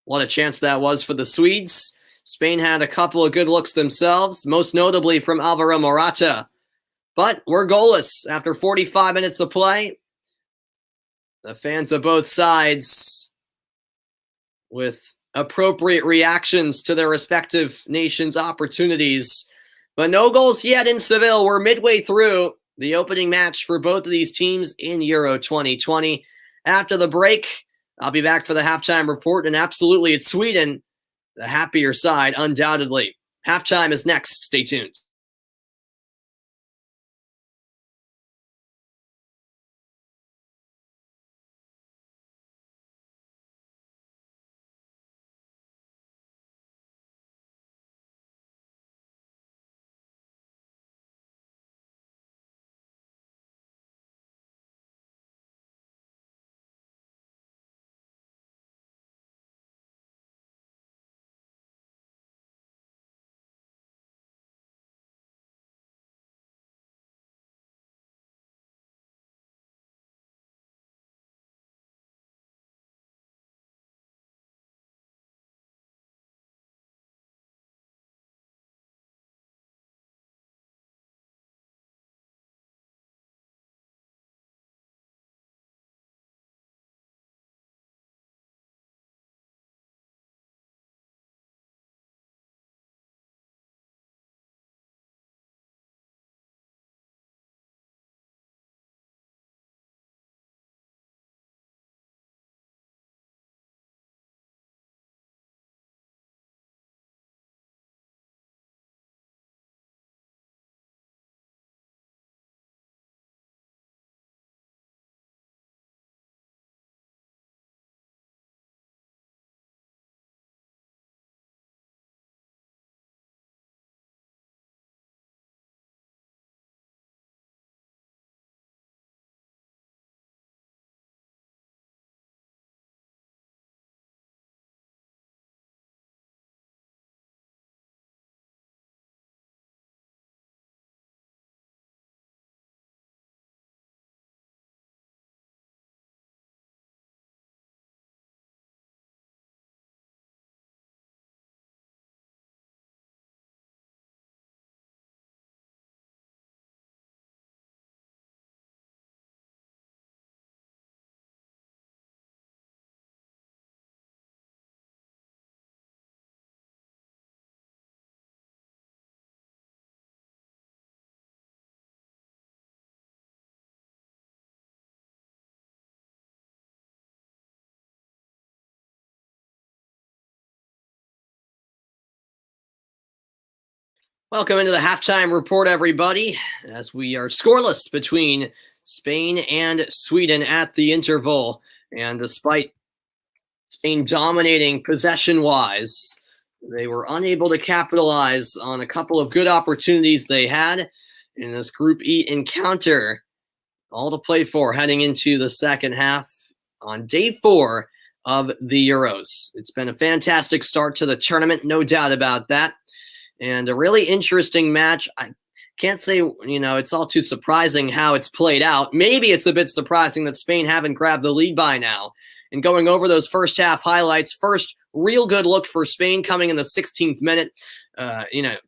What a chance that was for the Swedes. Spain had a couple of good looks themselves, most notably from Alvaro Morata. But we're goalless after 45 minutes of play. The fans of both sides with appropriate reactions to their respective nations' opportunities. But no goals yet in Seville. We're midway through the opening match for both of these teams in Euro 2020. After the break, I'll be back for the halftime report, and absolutely it's Sweden, the happier side, undoubtedly. Halftime is next. Stay tuned. Welcome into the halftime report, everybody, as we are scoreless between Spain and Sweden at the interval. And despite Spain dominating possession-wise, they were unable to capitalize on a couple of good opportunities they had in this Group E encounter. All to play for heading into the second half on day 4 of the Euros. It's been a fantastic start to the tournament, no doubt about that. And a really interesting match. I can't say, it's all too surprising how it's played out. Maybe it's a bit surprising that Spain haven't grabbed the lead by now. And going over those first half highlights, first real good look for Spain coming in the 16th minute.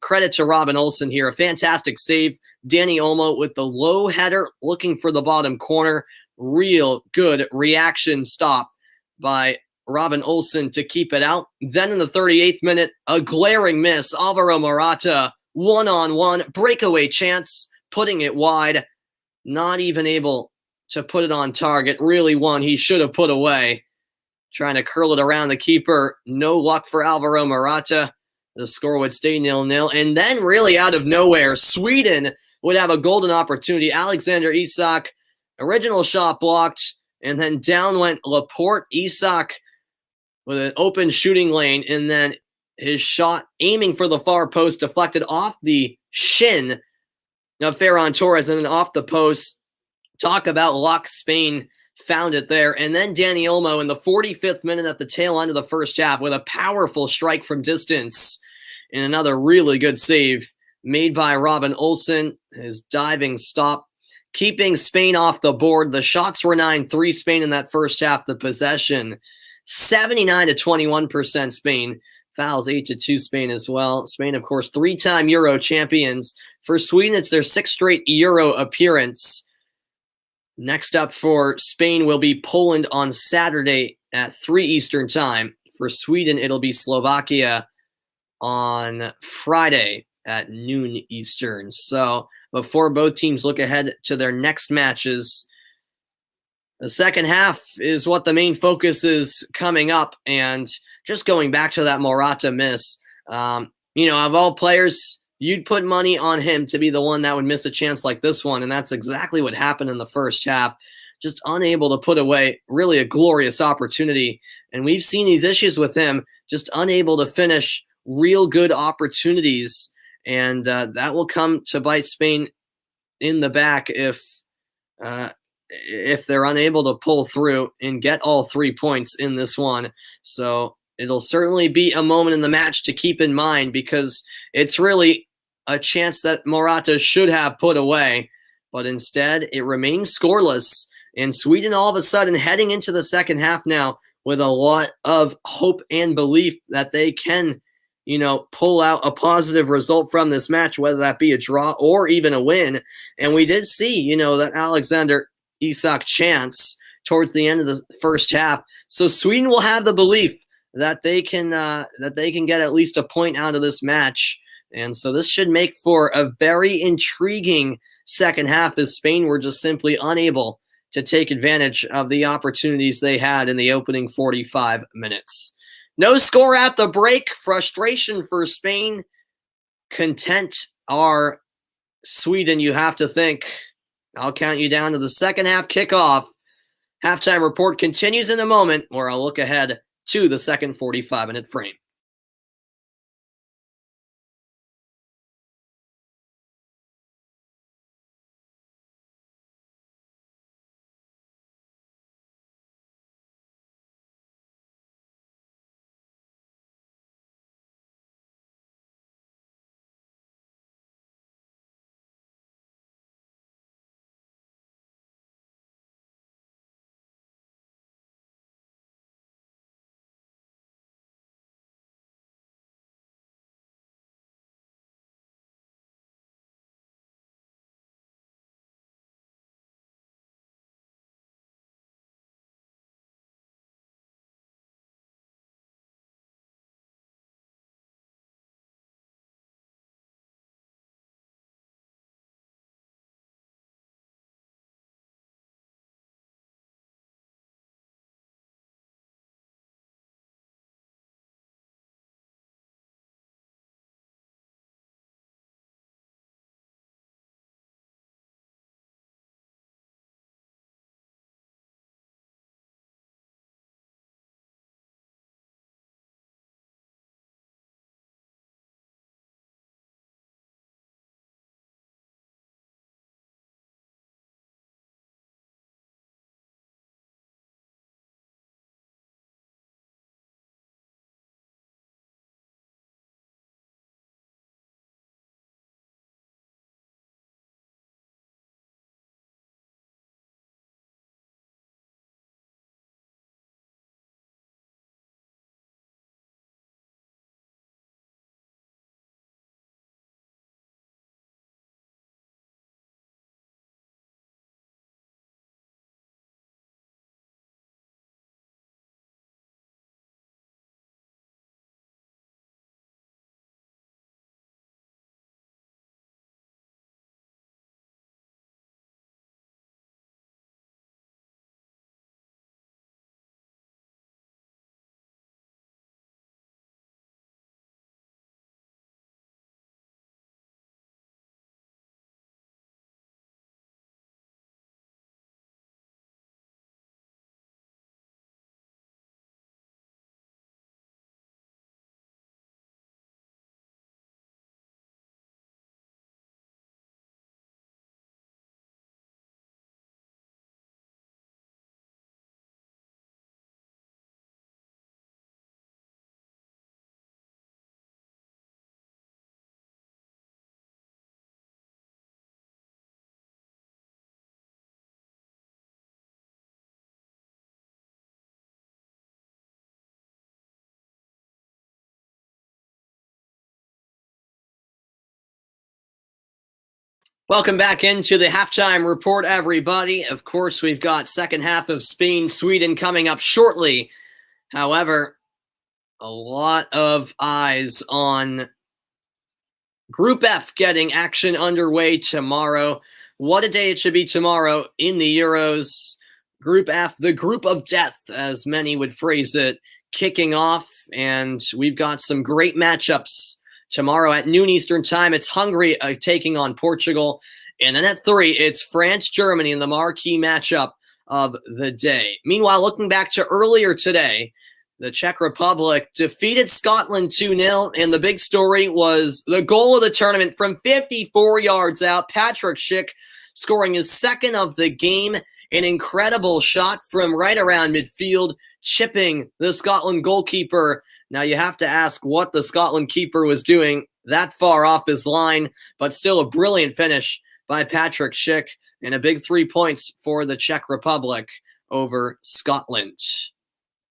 Credit to Robin Olsen here. A fantastic save. Danny Olmo with the low header looking for the bottom corner. Real good reaction stop by Robin Olsen to keep it out. Then in the 38th minute, a glaring miss. Alvaro Morata, one-on-one, breakaway chance, putting it wide. Not even able to put it on target. Really one he should have put away. Trying to curl it around the keeper. No luck for Alvaro Morata. The score would stay 0-0. And then really out of nowhere, Sweden would have a golden opportunity. Alexander Isak, original shot blocked, and then down went Laporte. Isak with an open shooting lane, and then his shot aiming for the far post deflected off the shin of Ferran Torres and then off the post. Talk about luck. Spain found it there. And then Danny Olmo in the 45th minute at the tail end of the first half with a powerful strike from distance and another really good save made by Robin Olsen. His diving stop, keeping Spain off the board. The shots were 9-3 Spain in that first half. The possession, 79-21% Spain. Fouls 8-2 Spain as well. Spain, of course, 3-time Euro champions. For Sweden, it's their 6th straight Euro appearance. Next up for Spain will be Poland on Saturday at 3 Eastern time. For Sweden, it'll be Slovakia on Friday at noon Eastern. So before both teams look ahead to their next matches, the second half is what the main focus is coming up. And just going back to that Morata miss, of all players, you'd put money on him to be the one that would miss a chance like this one, and that's exactly what happened in the first half. Just unable to put away really a glorious opportunity. And we've seen these issues with him, just unable to finish real good opportunities. And that will come to bite Spain in the back if they're unable to pull through and get all 3 points in this one. So it'll certainly be a moment in the match to keep in mind, because it's really a chance that Morata should have put away, but instead it remains scoreless. And Sweden all of a sudden heading into the second half now with a lot of hope and belief that they can, pull out a positive result from this match, whether that be a draw or even a win. And we did see, that Alexander Isak chance towards the end of the first half. So Sweden will have the belief that they can get at least a point out of this match. And so this should make for a very intriguing second half, as Spain were just simply unable to take advantage of the opportunities they had in the opening 45 minutes. No score at the break. Frustration for Spain. Content are Sweden, you have to think. I'll count you down to the second half kickoff. Halftime report continues in a moment, where I'll look ahead to the second 45-minute frame. Welcome back into the halftime report, everybody. Of course, we've got second half of Spain-Sweden coming up shortly. However, a lot of eyes on Group F getting action underway tomorrow. What a day it should be tomorrow in the Euros. Group F, the group of death, as many would phrase it, kicking off. And we've got some great matchups tomorrow at noon Eastern time. It's Hungary taking on Portugal. And then at 3, it's France-Germany in the marquee matchup of the day. Meanwhile, looking back to earlier today, the Czech Republic defeated Scotland 2-0, and the big story was the goal of the tournament from 54 yards out. Patrick Schick scoring his second of the game. An incredible shot from right around midfield, chipping the Scotland goalkeeper. Now you have to ask what the Scotland keeper was doing that far off his line, but still a brilliant finish by Patrick Schick, and a big 3 points for the Czech Republic over Scotland.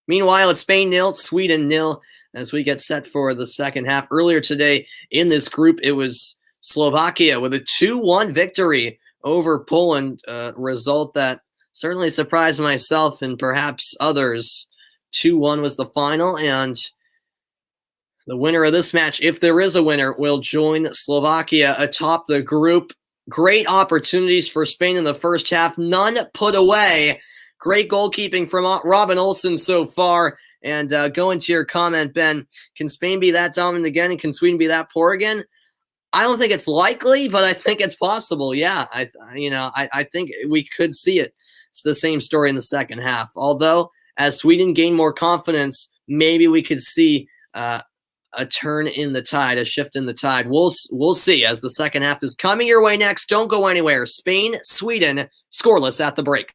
Meanwhile, it's Spain 0, Sweden 0 as we get set for the second half. Earlier today in this group, it was Slovakia with a 2-1 victory over Poland, a result that certainly surprised myself and perhaps others. 2-1 was the final, and the winner of this match, if there is a winner, will join Slovakia atop the group. Great opportunities for Spain in the first half, none put away. Great goalkeeping from Robin Olsen so far. And going to your comment, Ben, can Spain be that dominant again, and can Sweden be that poor again? I don't think it's likely, but I think it's possible. Yeah, I think we could see it. It's the same story in the second half. Although, as Sweden gain more confidence, maybe we could see a turn in the tide, a shift in the tide. We'll see as the second half is coming your way next. Don't go anywhere. Spain, Sweden, scoreless at the break.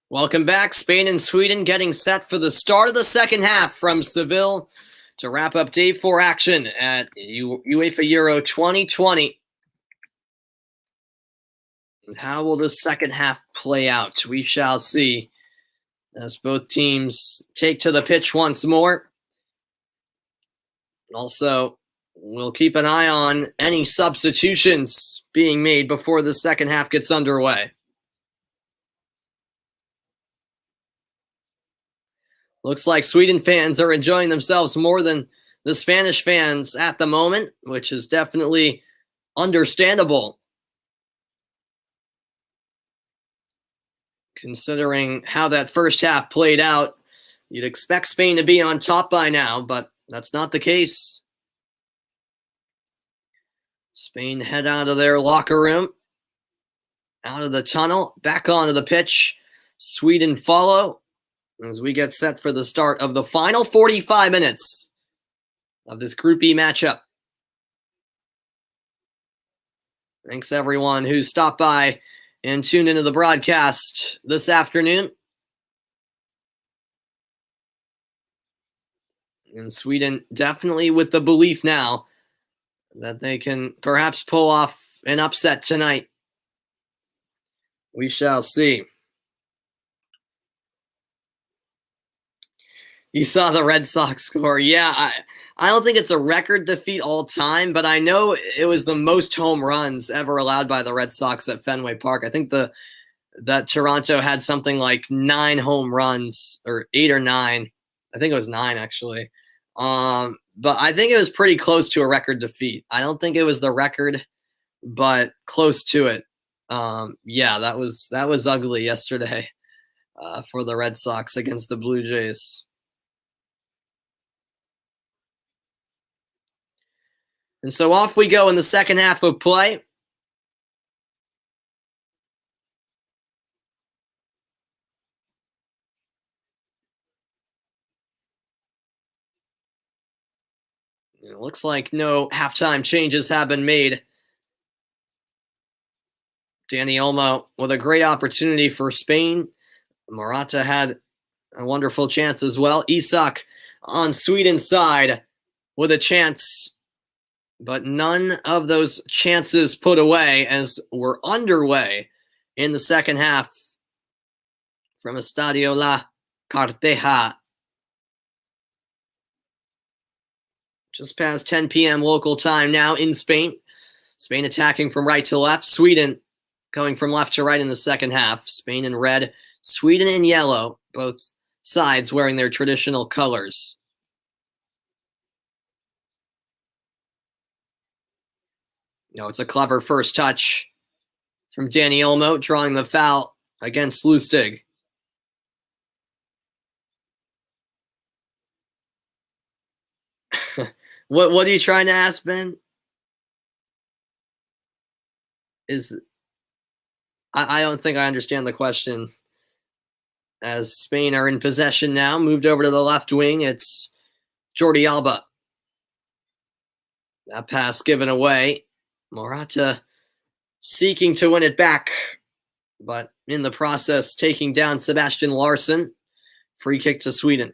Welcome back. Spain and Sweden getting set for the start of the second half from Seville to wrap up day 4 action at UEFA Euro 2020. And how will the second half play out? We shall see as both teams take to the pitch once more. Also, we'll keep an eye on any substitutions being made before the second half gets underway. Looks like Sweden fans are enjoying themselves more than the Spanish fans at the moment, which is definitely understandable Considering how that first half played out, you'd expect Spain to be on top by now, but that's not the case. Spain head out of their locker room, out of the tunnel, back onto the pitch. Sweden follow as we get set for the start of the final 45 minutes of this Group E matchup. Thanks everyone who stopped by and tuned into the broadcast this afternoon. And Sweden definitely with the belief now that they can perhaps pull off an upset tonight. We shall see. You saw the Red Sox score. Yeah, I don't think it's a record defeat all time, but I know it was the most home runs ever allowed by the Red Sox at Fenway Park. I think that Toronto had something like 9 home runs, or 8 or 9. I think it was 9 actually. But I think it was pretty close to a record defeat. I don't think it was the record, but close to it. Yeah, that was ugly yesterday for the Red Sox against the Blue Jays. And so off we go in the second half of play. It looks like no halftime changes have been made. Dani Olmo with a great opportunity for Spain. Morata had a wonderful chance as well. Isak on Sweden's side with a chance, but none of those chances put away as we're underway in the second half from Estadio La Carteja. Just past 10 p.m. local time now in Spain. Spain attacking from right to left. Sweden going from left to right in the second half. Spain in red, Sweden in yellow, both sides wearing their traditional colors. No, it's a clever first touch from Dani Olmo, drawing the foul against Lustig. What are you trying to ask, Ben? I don't think I understand the question. As Spain are in possession now, moved over to the left wing, it's Jordi Alba. That pass given away. Morata seeking to win it back, but in the process taking down Sebastian Larsson. Free kick to Sweden.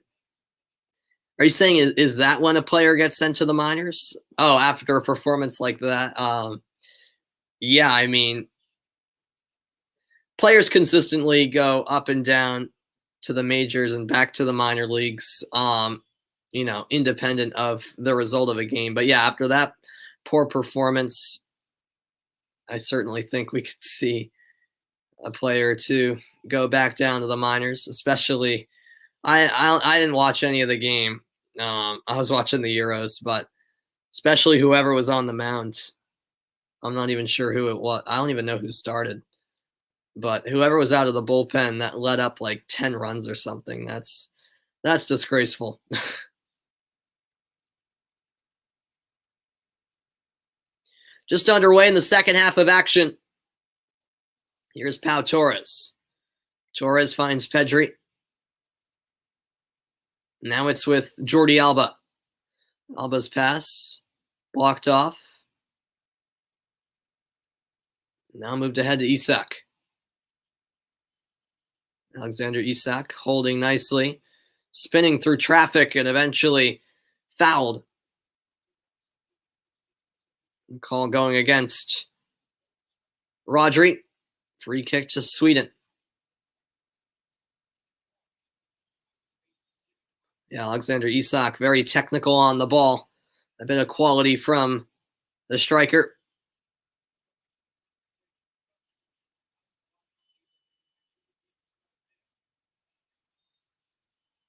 Are you saying is that when a player gets sent to the minors? Oh, after a performance like that? Yeah, I mean, players consistently go up and down to the majors and back to the minor leagues, independent of the result of a game. But yeah, after that poor performance, I certainly think we could see a player to go back down to the minors, especially I didn't watch any of the game. I was watching the Euros, but especially whoever was on the mound. I'm not even sure who it was. I don't even know who started. But whoever was out of the bullpen that led up like 10 runs or something, that's disgraceful. Just underway in the second half of action. Here's Pau Torres. Torres finds Pedri. Now it's with Jordi Alba. Alba's pass blocked off. Now moved ahead to Isak. Alexander Isak holding nicely, spinning through traffic and eventually fouled. Call going against Rodri. Free kick to Sweden. Yeah, Alexander Isak, very technical on the ball. A bit of quality from the striker.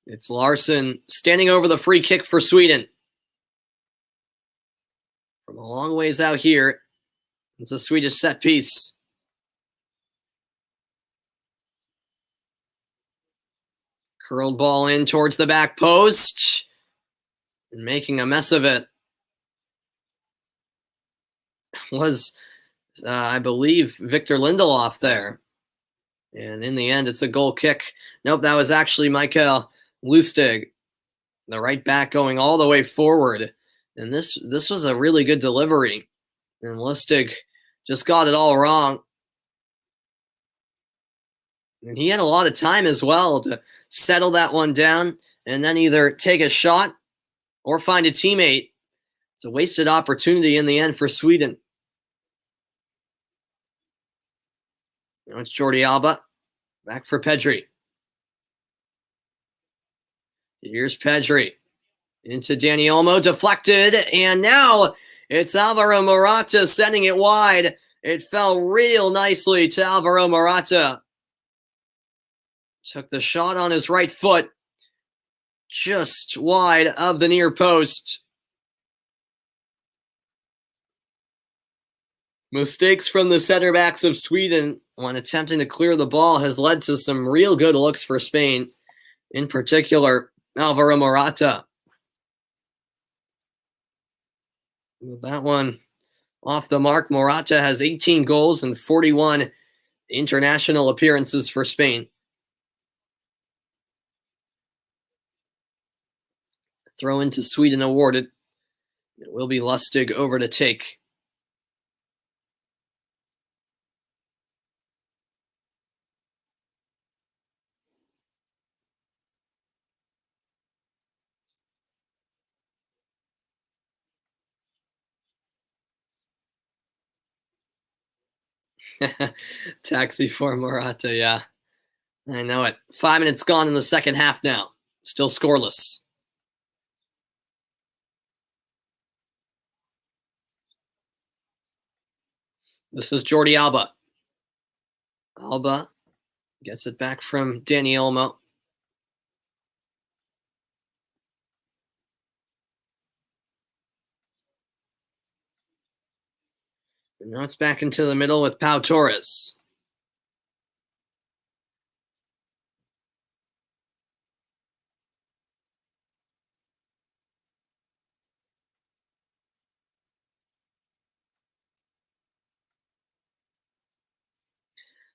It's Larsson standing over the free kick for Sweden. From a long ways out here, it's a Swedish set piece. Curled ball in towards the back post and making a mess of it was, I believe, Victor Lindelof there. And in the end, it's a goal kick. Nope, that was actually Michael Lustig, the right back going all the way forward. And this was a really good delivery. And Lustig just got it all wrong. And he had a lot of time as well to settle that one down and then either take a shot or find a teammate. It's a wasted opportunity in the end for Sweden. Now it's Jordi Alba. Back for Pedri. Here's Pedri. Into Dani Olmo. Deflected. And now it's Alvaro Morata sending it wide. It fell real nicely to Alvaro Morata. Took the shot on his right foot. Just wide of the near post. Mistakes from the center backs of Sweden when attempting to clear the ball has led to some real good looks for Spain, in particular Alvaro Morata. With that one off the mark, Morata has 18 goals and 41 international appearances for Spain. Throw into Sweden awarded. It will be Lustig over to take. Taxi for Morata, yeah. I know it. 5 minutes gone in the second half now. Still scoreless. This is Jordi Alba. Alba gets it back from Dani Olmo. And now it's back into the middle with Pau Torres.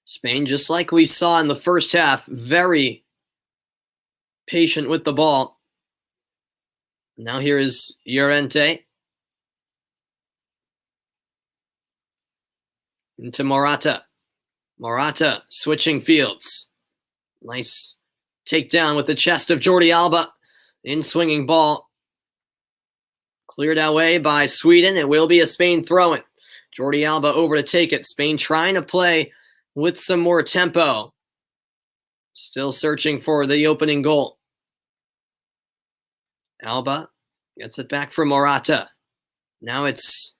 Spain, just like we saw in the first half, very patient with the ball. Now here is Llorente. Into Morata. Morata switching fields. Nice takedown with the chest of Jordi Alba. In swinging ball. Cleared away by Sweden. It will be a Spain throw-in. Jordi Alba over to take it. Spain trying to play with some more tempo. Still searching for the opening goal. Alba gets it back for Morata. Now it's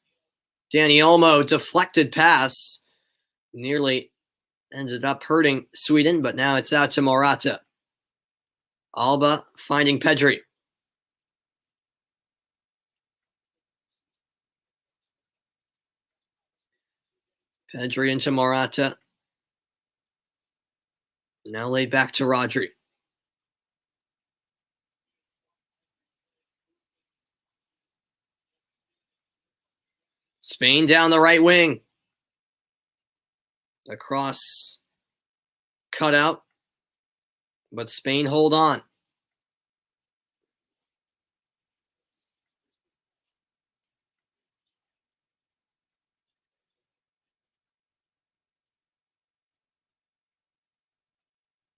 Dani Olmo, deflected pass. Nearly ended up hurting Sweden, but now it's out to Morata. Alba finding Pedri. Pedri into Morata. Now laid back to Rodri. Spain down the right wing. Across cutout. But Spain hold on.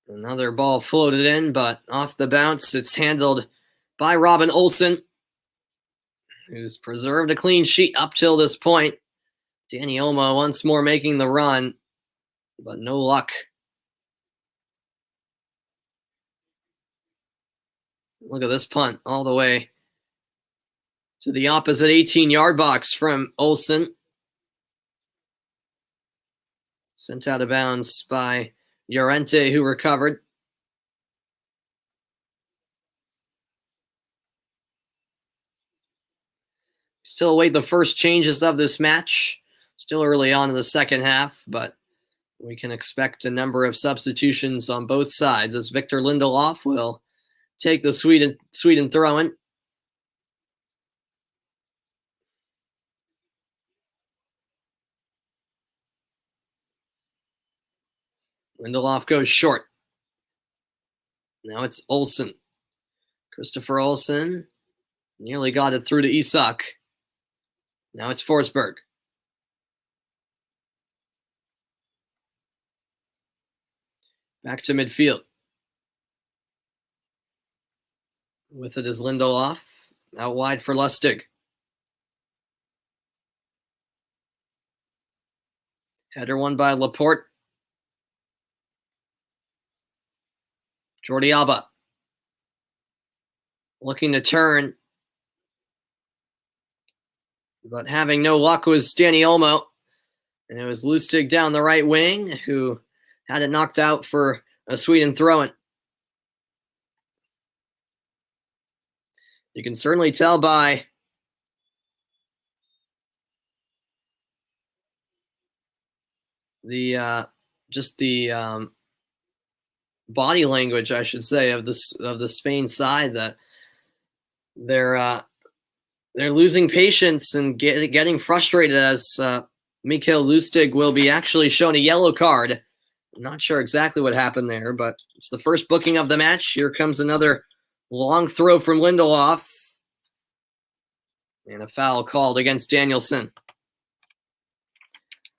Another ball floated in, but off the bounce, it's handled by Robin Olsen, who's preserved a clean sheet up till this point. Dani Olmo once more making the run, but no luck. Look at this punt all the way to the opposite 18-yard box from Olsen. Sent out of bounds by Llorente, who recovered. Still await the first changes of this match. Still early on in the second half, but We can expect a number of substitutions on both sides as Victor Lindelof will take the Sweden throw-in. Lindelof goes short. Now it's Olsen. Christopher Olsen nearly got it through to Isak. Now it's Forsberg. Back to midfield. With it is Lindelof. Out wide for Lustig. Header won by Laporte. Jordi Alba. Looking to turn. But having no luck was Danny Olmo. And it was Lustig down the right wing who had it knocked out for a Sweden throw-in. You can certainly tell by the body language, I should say, of the Spain side that they're losing patience and getting frustrated as Mikel Lustig will be actually shown a yellow card. I'm not sure exactly what happened there, but it's the first booking of the match. Here comes another long throw from Lindelof. And a foul called against Danielson.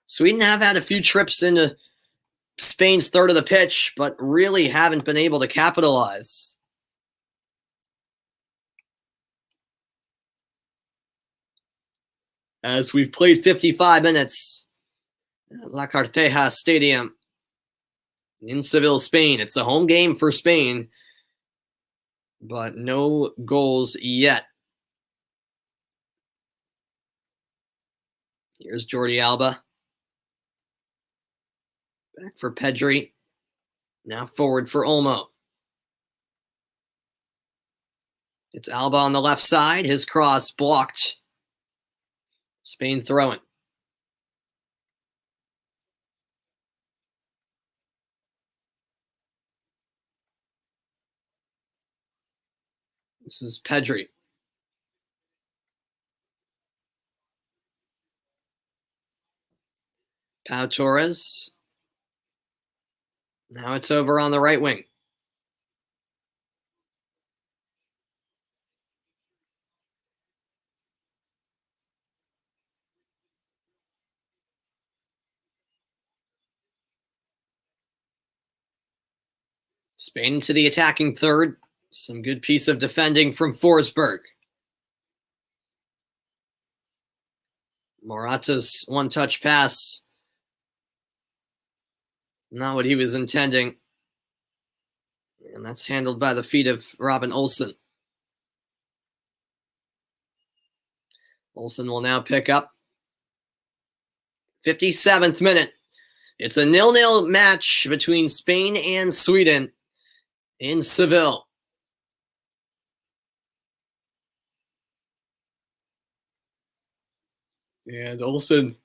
Sweden have had a few trips into Spain's third of the pitch, but really haven't been able to capitalize. As we've played 55 minutes at La Carteja Stadium in Seville, Spain. It's a home game for Spain, but no goals yet. Here's Jordi Alba. Back for Pedri. Now forward for Olmo. It's Alba on the left side. His cross blocked. Spain throwing. This is Pedri. Pau Torres. Now it's over on the right wing. Spain into the attacking third. Some good piece of defending from Forsberg. Morata's one-touch pass. Not what he was intending. And that's handled by the feet of Robin Olsen. Olsen will now pick up. 57th minute. It's a 0-0 match between Spain and Sweden in Seville. And Olsen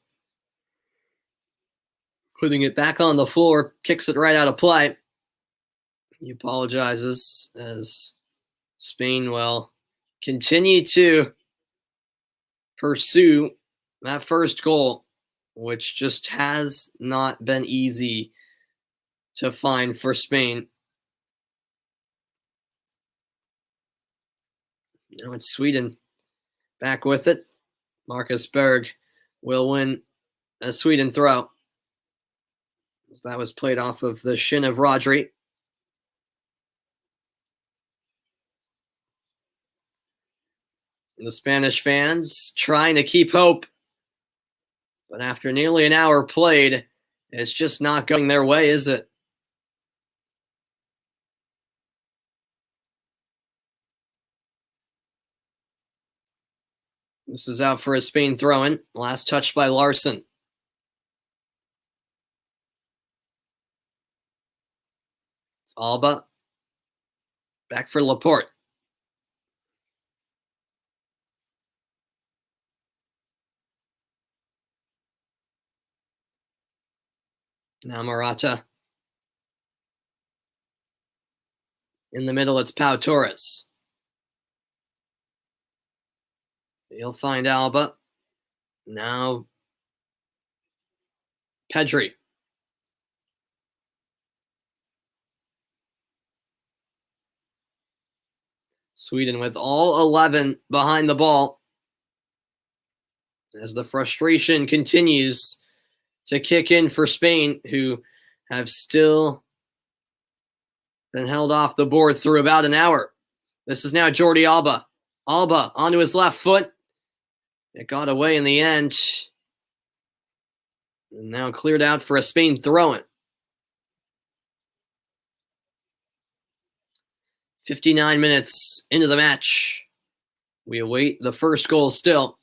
putting it back on the floor, kicks it right out of play. He apologizes as Spain will continue to pursue that first goal, which just has not been easy to find for Spain. Now it's Sweden back with it. Marcus Berg will win a Sweden throw. As that was played off of the shin of Rodri. The Spanish fans trying to keep hope. But after nearly an hour played, it's just not going their way, is it? This is out for a Spain throw-in. Last touch by Larson. It's Alba. Back for Laporte. Now Morata. In the middle, it's Pau Torres. He'll find Alba. Now Pedri. Sweden with all 11 behind the ball as the frustration continues to kick in for Spain, who have still been held off the board through about an hour. This is now Jordi Alba. Alba onto his left foot. It got away in the end. And now cleared out for a Spain throw-in. 59 minutes into the match. We await the first goal still.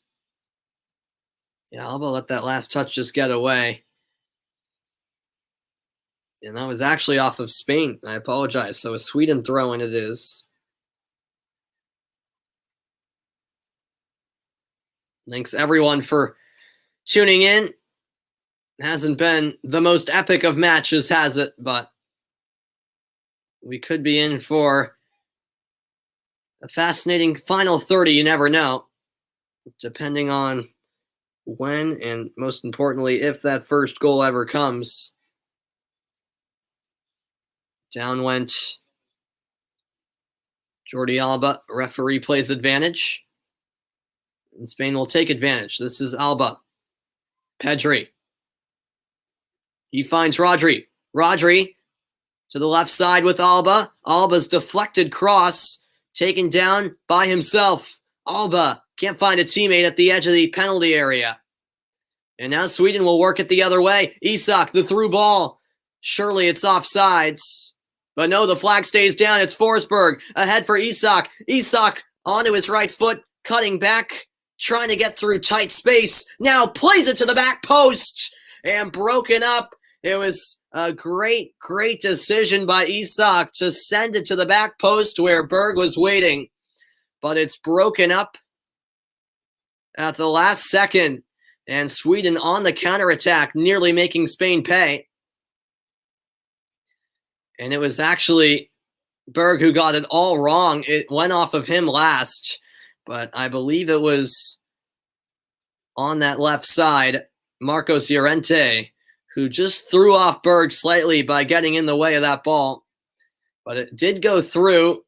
Yeah, Alba let that last touch just get away. And that was actually off of Spain. I apologize. So a Sweden throw-in it is. Thanks everyone for tuning in. It hasn't been the most epic of matches, has it? But we could be in for a fascinating final 30. You never know. Depending on when and most importantly, if that first goal ever comes. Down went Jordi Alba. Referee plays advantage. And Spain will take advantage. This is Alba. Pedri. He finds Rodri. Rodri to the left side with Alba. Alba's deflected cross taken down by himself. Alba can't find a teammate at the edge of the penalty area. And now Sweden will work it the other way. Isak, the through ball. Surely it's offsides. But no, the flag stays down. It's Forsberg ahead for Isak. Isak onto his right foot, cutting back, trying to get through tight space. Now plays it to the back post and broken up. It was a great decision by Isak to send it to the back post where Berg was waiting. But it's broken up at the last second. And Sweden on the counterattack, nearly making Spain pay. And it was actually Berg who got it all wrong. It went off of him last. But I believe it was on that left side, Marcos Llorente, who just threw off Berg slightly by getting in the way of that ball. But it did go through,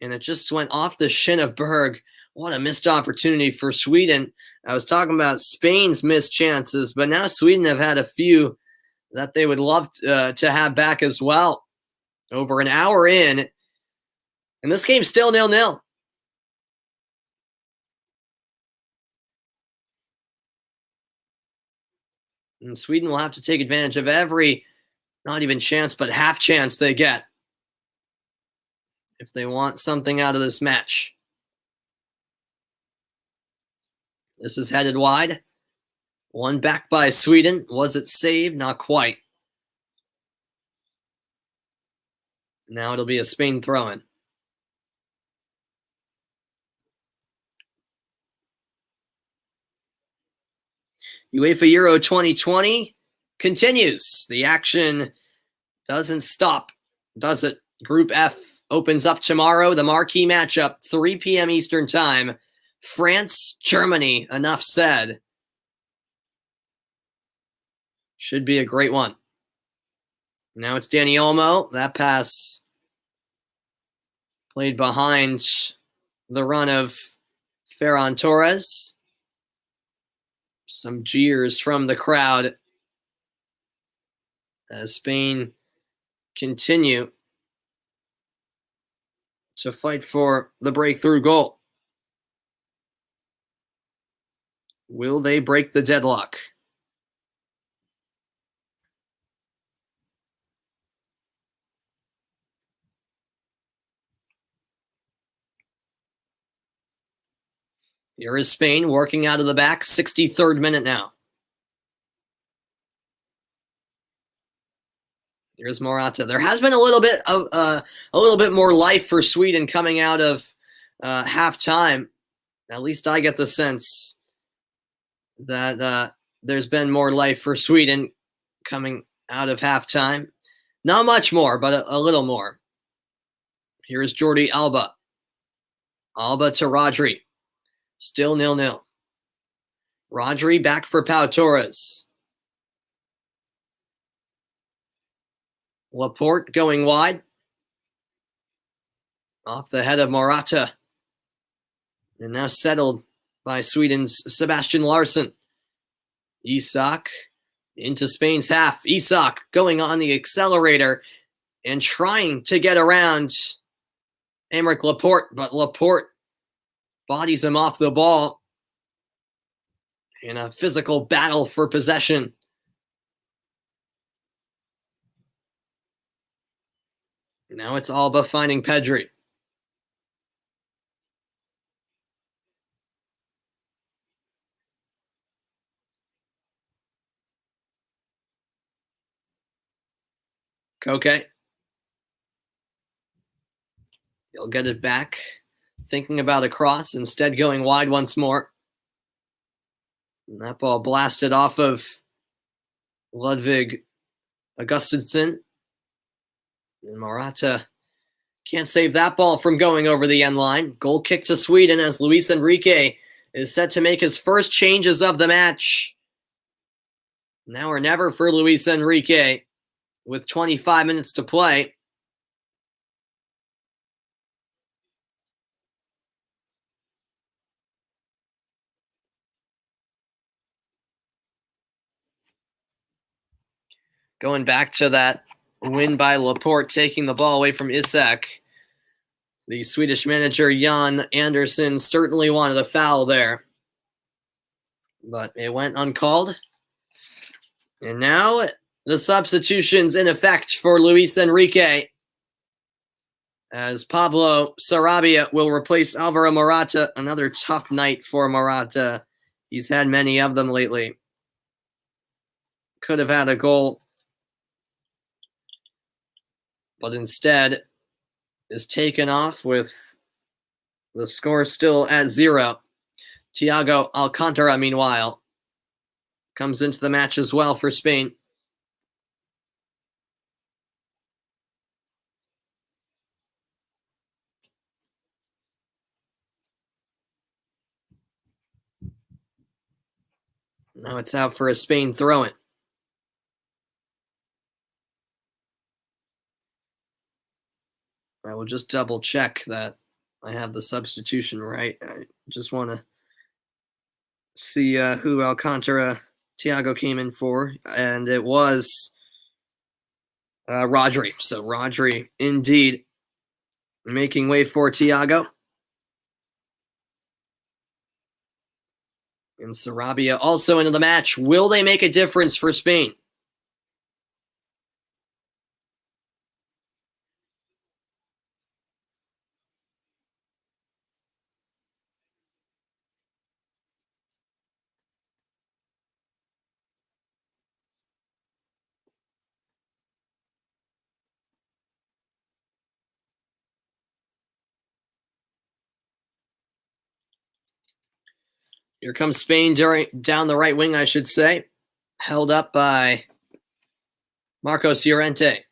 and it just went off the shin of Berg. What a missed opportunity for Sweden. I was talking about Spain's missed chances, but now Sweden have had a few that they would love to have back as well. Over an hour in, and this game's still 0-0. And Sweden will have to take advantage of every, not even chance, but half chance they get if they want something out of this match. This is headed wide. One back by Sweden. Was it saved? Not quite. Now it'll be a Spain throw-in. UEFA Euro 2020 continues. The action doesn't stop, does it? Group F opens up tomorrow. The marquee matchup, 3 p.m. Eastern Time. France, Germany. Enough said. Should be a great one. Now it's Dani Olmo. That pass played behind the run of Ferran Torres. Some jeers from the crowd as Spain continue to fight for the breakthrough goal. Will they break the deadlock? Here is Spain working out of the back, 63rd minute now. Here's Morata. There has been a little bit more life for Sweden coming out of halftime. At least I get the sense that there's been more life for Sweden coming out of halftime. Not much more, but a little more. Here's Jordi Alba. Alba to Rodri. Still 0-0. Rodri back for Pau Torres. Laporte going wide. Off the head of Morata. And now settled by Sweden's Sebastian Larsson. Isak into Spain's half. Isak going on the accelerator and trying to get around Aymeric Laporte, but Laporte bodies him off the ball in a physical battle for possession. Now it's Alba finding Pedri. Koke. He'll get it back. Thinking about a cross, instead going wide once more. And that ball blasted off of Ludwig Augustinsson. And Morata can't save that ball from going over the end line. Goal kick to Sweden as Luis Enrique is set to make his first changes of the match. Now or never for Luis Enrique with 25 minutes to play. Going back to that win by Laporte, taking the ball away from Isak. The Swedish manager, Jan Andersson, certainly wanted a foul there. But it went uncalled. And now the substitutions in effect for Luis Enrique, as Pablo Sarabia will replace Alvaro Morata. Another tough night for Morata. He's had many of them lately. Could have had a goal, but instead is taken off with the score still at 0. Thiago Alcantara, meanwhile, comes into the match as well for Spain. Now it's out for a Spain throw-in. I will just double check that I have the substitution right. I just want to see who Alcantara Thiago came in for, and it was Rodri. So Rodri indeed making way for Thiago. And Sarabia also into the match. Will they make a difference for Spain? Here comes Spain down the right wing, I should say. Held up by Marcos Llorente.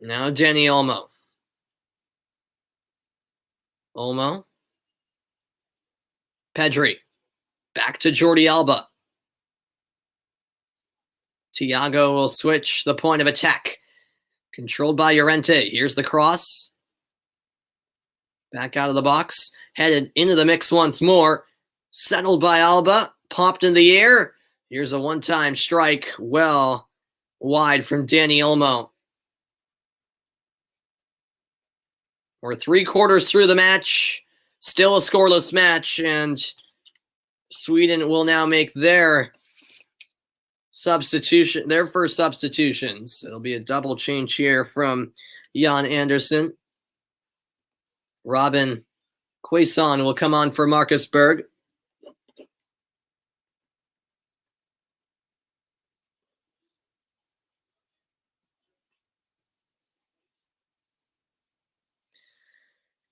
Now Dani Olmo. Olmo. Pedri. Back to Jordi Alba. Thiago will switch the point of attack. Controlled by Llorente. Here's the cross. Back out of the box. Headed into the mix once more. Settled by Alba. Popped in the air. Here's a one-time strike. Well wide from Dani Olmo. We're 3/4 through the match. Still a scoreless match. And Sweden will now make their first substitutions. It'll be a double change here from Jan Andersson. Robin Quaison will come on for Marcus Berg.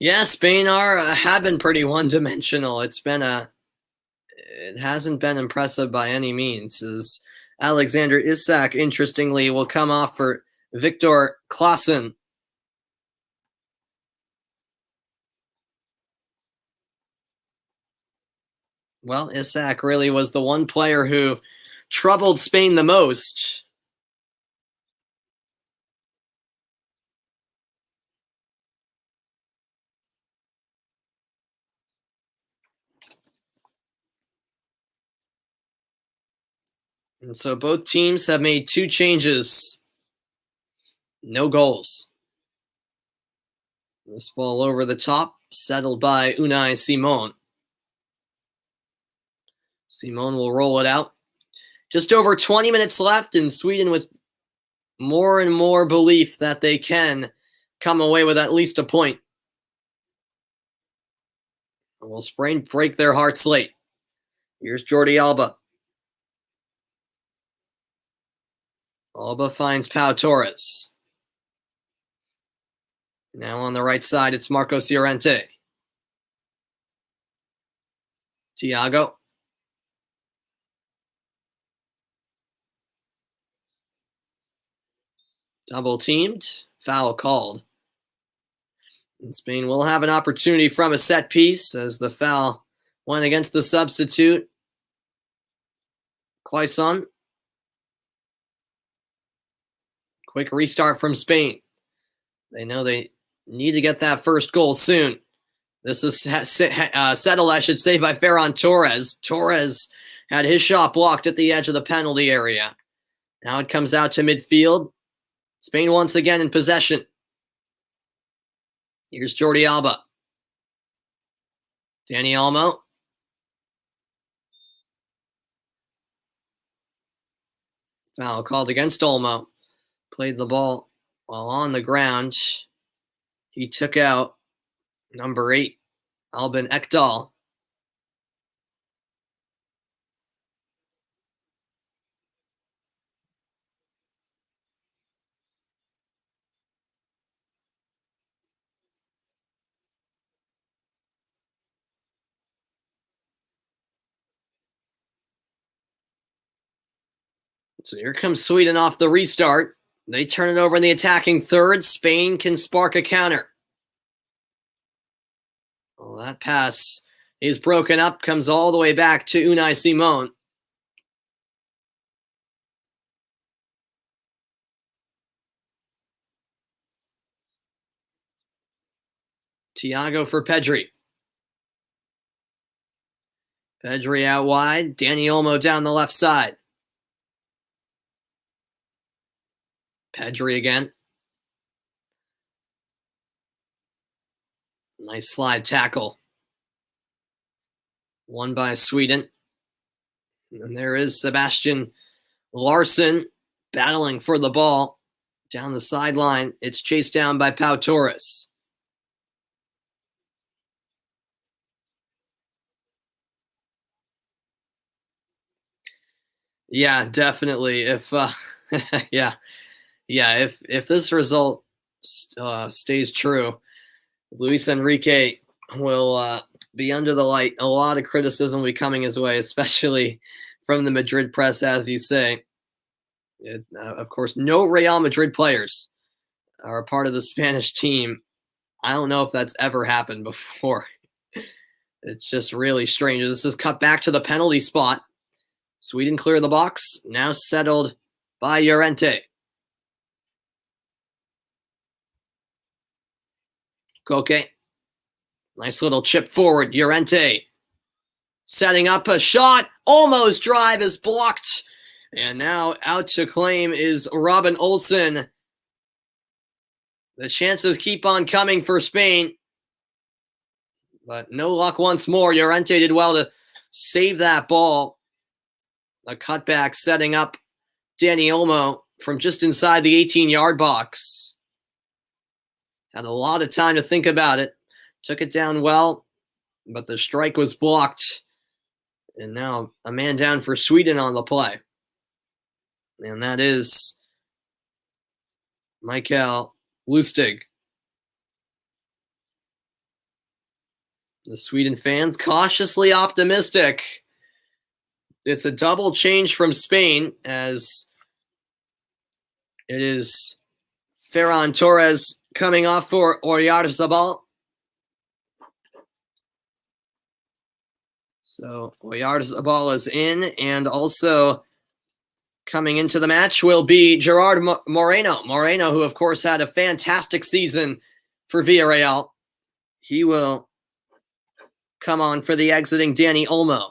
Yeah, Spain have been pretty one-dimensional. It hasn't been impressive by any means. As Alexander Isak, interestingly, will come off for Victor Claesson. Well, Isak really was the one player who troubled Spain the most. And so both teams have made 2 changes. No goals. This ball over the top, settled by Unai Simon. Simon will roll it out. Just over 20 minutes left, in Sweden with more and more belief that they can come away with at least a point. Will Spain break their hearts late? Here's Jordi Alba. Alba finds Pau Torres. Now on the right side, it's Marcos Llorente. Thiago. Double teamed. Foul called. And Spain will have an opportunity from a set piece as the foul went against the substitute. Claesson. Quick restart from Spain. They know they need to get that first goal soon. This is settled, I should say, by Ferran Torres. Torres had his shot blocked at the edge of the penalty area. Now it comes out to midfield. Spain once again in possession. Here's Jordi Alba. Dani Olmo. Foul called against Olmo. Played the ball while on the ground. He took out number 8, Albin Ekdal. So here comes Sweden off the restart. They turn it over in the attacking third. Spain can spark a counter. Well, that pass is broken up, comes all the way back to Unai Simon. Thiago for Pedri. Pedri out wide. Dani Olmo down the left side. Pedri again. Nice slide tackle. Won by Sweden. And there is Sebastian Larsson battling for the ball down the sideline. It's chased down by Pau Torres. Yeah, definitely. If if this result stays true, Luis Enrique will be under the light. A lot of criticism will be coming his way, especially from the Madrid press, as you say. Of course, no Real Madrid players are a part of the Spanish team. I don't know if that's ever happened before. It's just really strange. This is cut back to the penalty spot. Sweden clear the box. Now settled by Llorente. Koke. Nice little chip forward. Llorente setting up a shot. Almost drive is blocked. And now out to claim is Robin Olsen. The chances keep on coming for Spain. But no luck once more. Llorente did well to save that ball. A cutback setting up Dani Olmo from just inside the 18-yard box. Had a lot of time to think about it. Took it down well, but the strike was blocked. And now a man down for Sweden on the play. And that is Mikael Lustig. The Sweden fans cautiously optimistic. It's a double change from Spain, as it is Ferran Torres coming off for Oyarzabal. So Oyarzabal is in, and also coming into the match will be Gerard Moreno. Moreno, who of course had a fantastic season for Villarreal. He will come on for the exiting Dani Olmo.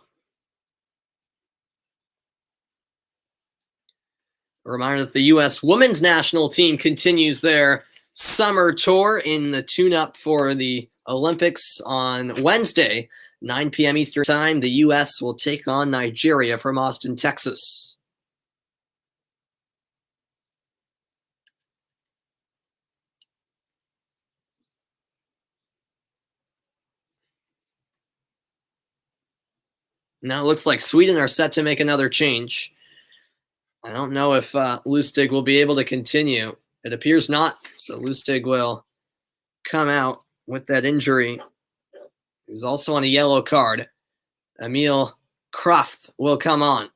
A reminder that the U.S. women's national team continues their summer tour in the tune-up for the Olympics on Wednesday, 9 p.m. Eastern Time. The U.S. will take on Nigeria from Austin, Texas. Now it looks like Sweden are set to make another change. I don't know if Lustig will be able to continue. It appears not, so Lustig will come out with that injury. He was also on a yellow card. Emil Kraft will come on.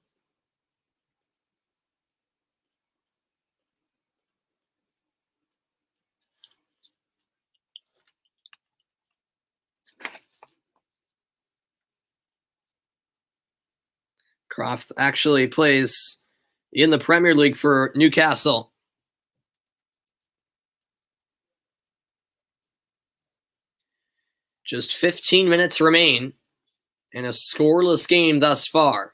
Kraft actually plays in the Premier League for Newcastle. Just 15 minutes remain in a scoreless game thus far.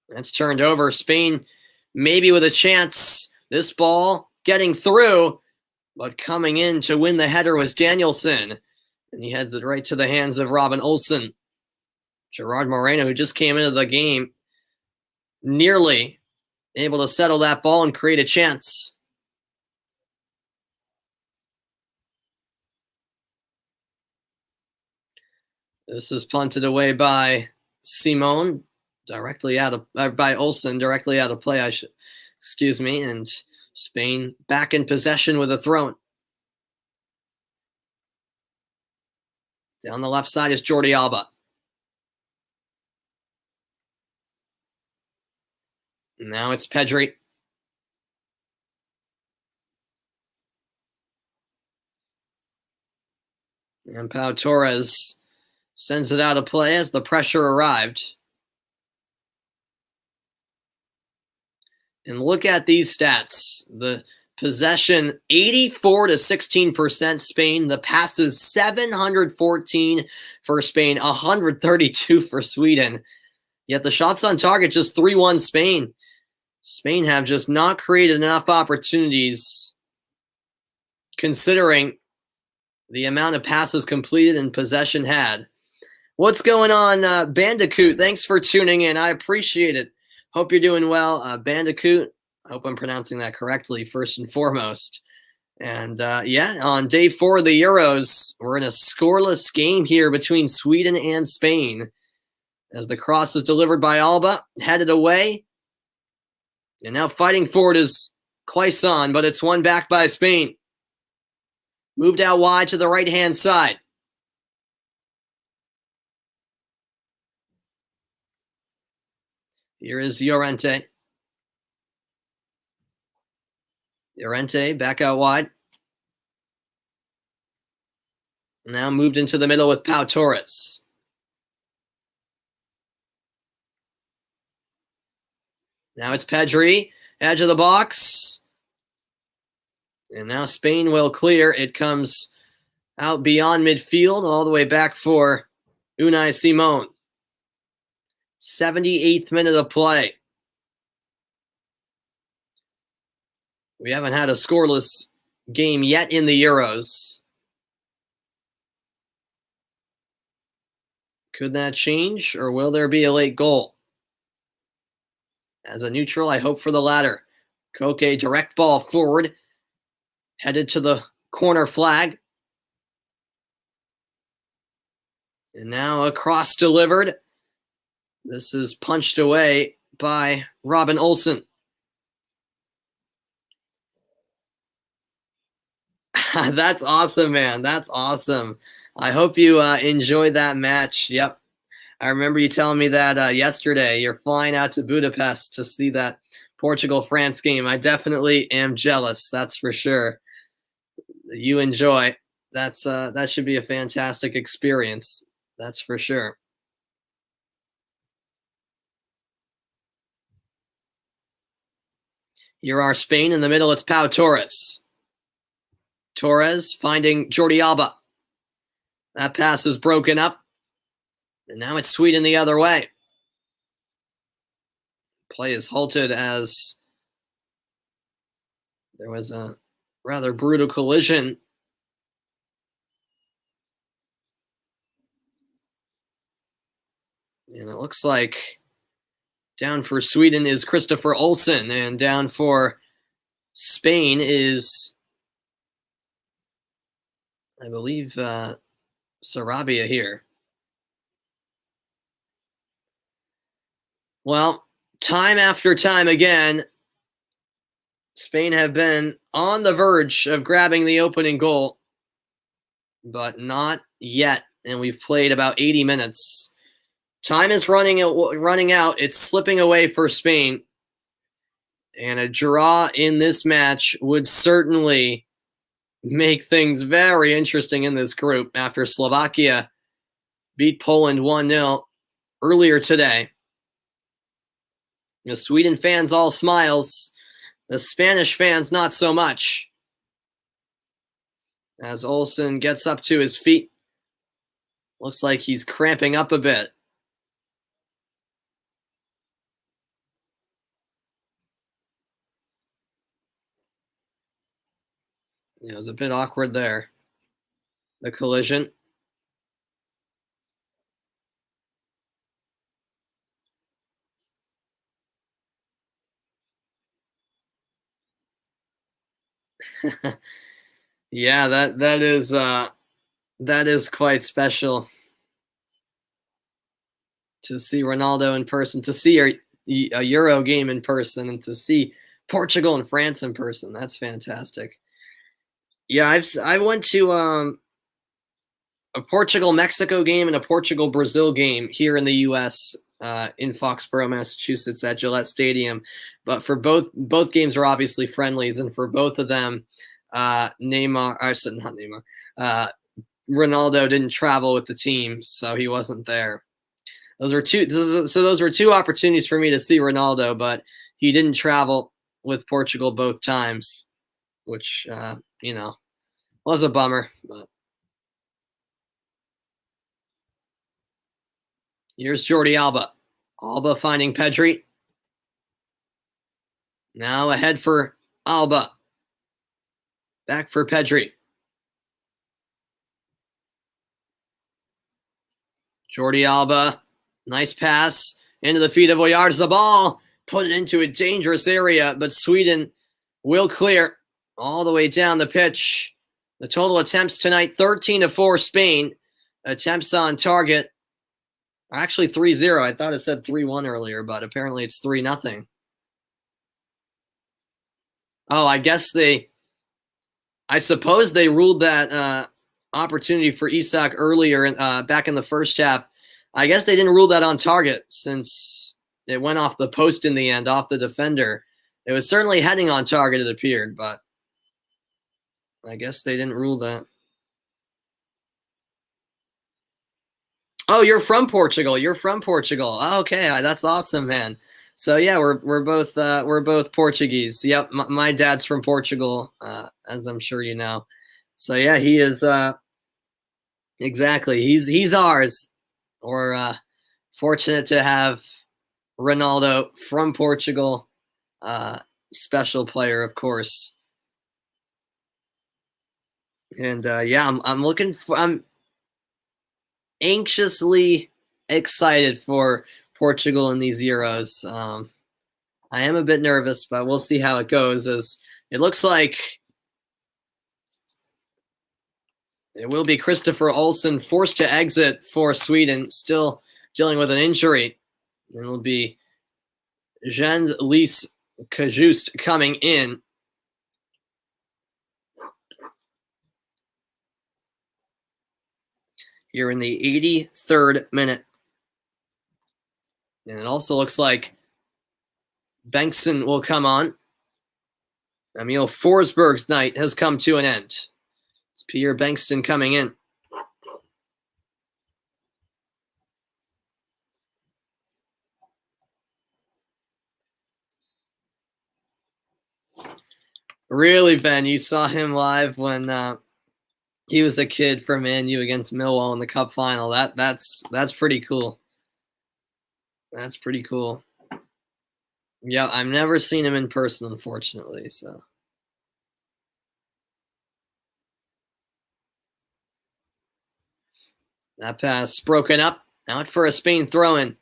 That's turned over. Spain maybe with a chance. This ball getting through, but coming in to win the header was Danielson. And he heads it right to the hands of Robin Olsen. Gerard Moreno, who just came into the game, nearly able to settle that ball and create a chance. This is punted away by Simone, directly out of by Olsen, directly out of play. Excuse me, and Spain back in possession with a throw. Down the left side is Jordi Alba. Now it's Pedri. And Pau Torres sends it out of play as the pressure arrived. And look at these stats. The possession, 84 to 16% Spain. The passes, 714 for Spain, 132 for Sweden. Yet the shots on target, just 3-1 Spain. Spain have just not created enough opportunities considering the amount of passes completed and possession had. What's going on, Bandicoot? Thanks for tuning in. I appreciate it. Hope you're doing well. Bandicoot, I hope I'm pronouncing that correctly, first and foremost. And yeah, on day 4 of the Euros, we're in a scoreless game here between Sweden and Spain. As the cross is delivered by Alba, headed away. And now fighting for it is Quaison, but it's won back by Spain. Moved out wide to the right-hand side. Here is Llorente. Llorente back out wide. Now moved into the middle with Pau Torres. Now it's Pedri, edge of the box. And now Spain will clear. It comes out beyond midfield, all the way back for Unai Simon. 78th minute of play. We haven't had a scoreless game yet in the Euros. Could that change, or will there be a late goal? As a neutral, I hope for the latter. Koke, direct ball forward, headed to the corner flag. And now a cross delivered. This is punched away by Robin Olsen. That's awesome, man. That's awesome. I hope you enjoyed that match. Yep. I remember you telling me that yesterday. You're flying out to Budapest to see that Portugal-France game. I definitely am jealous. That's for sure. You enjoy. That should be a fantastic experience. That's for sure. Here are Spain in the middle. It's Pau Torres. Torres finding Jordi Alba. That pass is broken up. And now it's Sweden the other way. Play is halted as there was a rather brutal collision. And it looks like down for Sweden is Christopher Olsen, and down for Spain is, I believe, Sarabia here. Well, time after time again, Spain have been on the verge of grabbing the opening goal, but not yet. And we've played about 80 minutes. Time is running out. It's slipping away for Spain. And a draw in this match would certainly make things very interesting in this group after Slovakia beat Poland 1-0 earlier today. The Sweden fans all smiles. The Spanish fans not so much. As Olsen gets up to his feet. Looks like he's cramping up a bit. It was a bit awkward there. The collision. Yeah, that is quite special to see Ronaldo in person, to see a Euro game in person, and to see Portugal and France in person. That's fantastic. Yeah, I went to a Portugal-Mexico game and a Portugal-Brazil game here in the U.S. In Foxborough, Massachusetts at Gillette Stadium. But for both games are obviously friendlies, and for both of them, Ronaldo didn't travel with the team, so he wasn't there. Those were two opportunities for me to see Ronaldo, but he didn't travel with Portugal both times, which was a bummer. But here's Jordi Alba. Alba finding Pedri. Now ahead for Alba. Back for Pedri. Jordi Alba. Nice pass into the feet of Oyarzabal. Put it into a dangerous area, but Sweden will clear all the way down the pitch. The total attempts tonight, 13-4 Spain. Attempts on target are actually 3-0. I thought it said 3-1 earlier, but apparently it's 3-0. Oh, I suppose they ruled that opportunity for Isak earlier back in the first half. I guess they didn't rule that on target since it went off the post in the end, off the defender. It was certainly heading on target, it appeared, but I guess they didn't rule that. Oh, you're from Portugal. Oh, okay, that's awesome, man. So yeah, we're both Portuguese. Yep, my dad's from Portugal, as I'm sure you know. So yeah, he is exactly. He's ours. We're fortunate to have Ronaldo from Portugal. Special player, of course. And yeah, I'm anxiously excited for Portugal in these Euros. I am a bit nervous, but we'll see how it goes, as it looks like it will be Christopher Olsen forced to exit for Sweden, still dealing with an injury. It'll be Jean-Lise Cajuste coming in. here in the 83rd minute. And it also looks like Bengtsson will come on. Emil Forsberg's night has come to an end. It's Pierre Bengtsson coming in. Really, Ben, you saw him live when he was a kid for Man U against Millwall in the Cup final. That's pretty cool. That's pretty cool. Yeah, I've never seen him in person, unfortunately. So that pass broken up. Out for a Spain throw-in.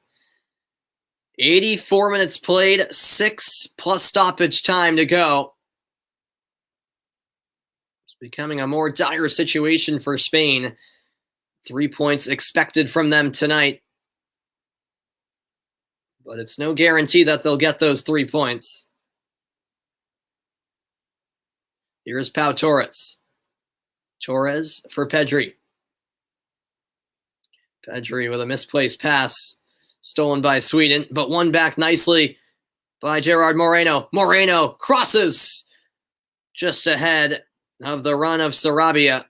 84 minutes played, 6 plus stoppage time to go. It's becoming a more dire situation for Spain. 3 points expected from them tonight. But it's no guarantee that they'll get those 3 points. Here's Pau Torres. Torres for Pedri. Pedri with a misplaced pass. Stolen by Sweden, but won back nicely by Gerard Moreno. Moreno crosses just ahead of the run of Sarabia.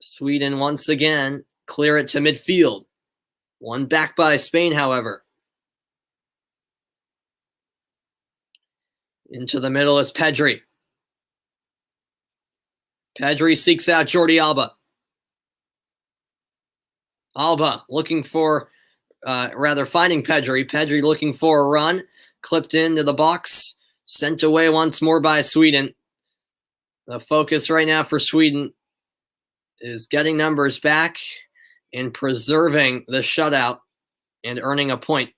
Sweden once again clear it to midfield. Won back by Spain, however. Into the middle is Pedri. Pedri seeks out Jordi Alba. Alba looking for, finding Pedri. Pedri looking for a run. Clipped into the box. Sent away once more by Sweden. The focus right now for Sweden is getting numbers back and preserving the shutout and earning a point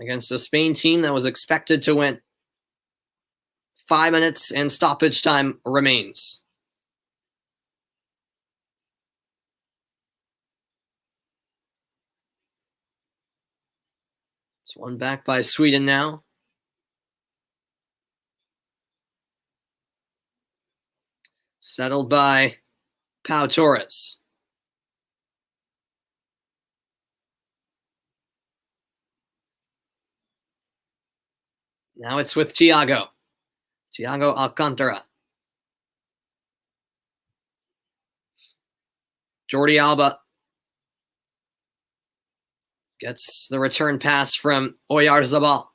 against a Spain team that was expected to win. 5 minutes and stoppage time remains. It's won back by Sweden now. Settled by Pau Torres. Now it's with Thiago. Thiago Alcantara. Jordi Alba gets the return pass from Oyarzabal.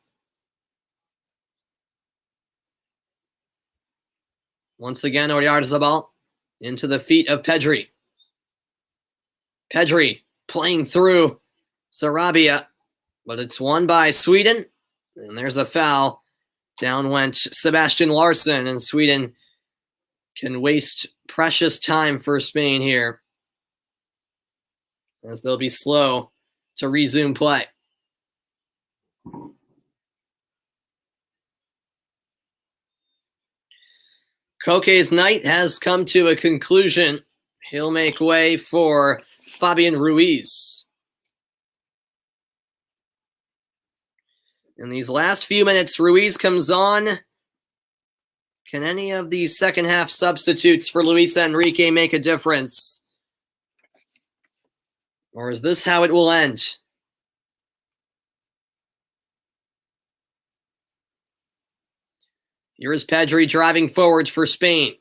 Once again, Oyarzabal into the feet of Pedri. Pedri playing through Sarabia, but it's won by Sweden. And there's a foul. Down went Sebastian Larsson, and Sweden can waste precious time for Spain here, as they'll be slow to resume play. Koke's night has come to a conclusion. He'll make way for Fabian Ruiz. In these last few minutes, Ruiz comes on. Can any of these second half substitutes for Luis Enrique make a difference? Or is this how it will end? Here is Pedri driving forward for Spain.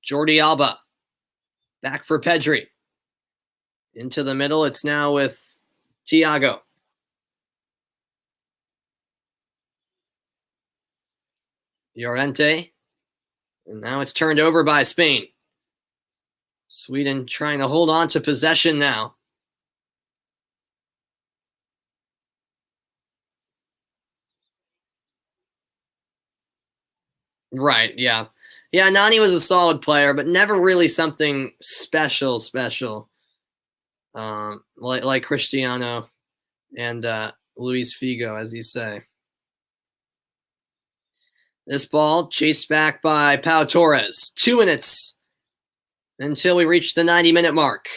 Jordi Alba. Back for Pedri. Into the middle, it's now with Thiago. Llorente. And now it's turned over by Spain. Sweden trying to hold on to possession now. Right, yeah. Yeah, Nani was a solid player, but never really something special. Like Cristiano and Luis Figo, as you say. This ball chased back by Pau Torres. 2 minutes until we reach the 90-minute mark.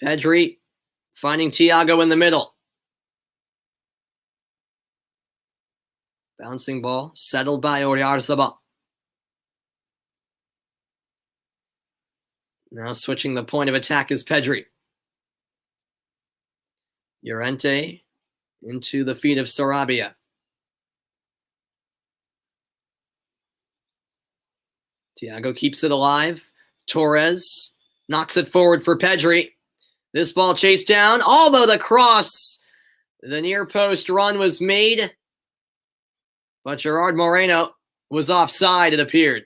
Pedri finding Thiago in the middle. Bouncing ball settled by Oyarzabal. Now switching the point of attack is Pedri. Llorente into the feet of Sarabia. Thiago keeps it alive. Torres knocks it forward for Pedri. This ball chased down. Alba the cross. The near post run was made, but Gerard Moreno was offside, it appeared.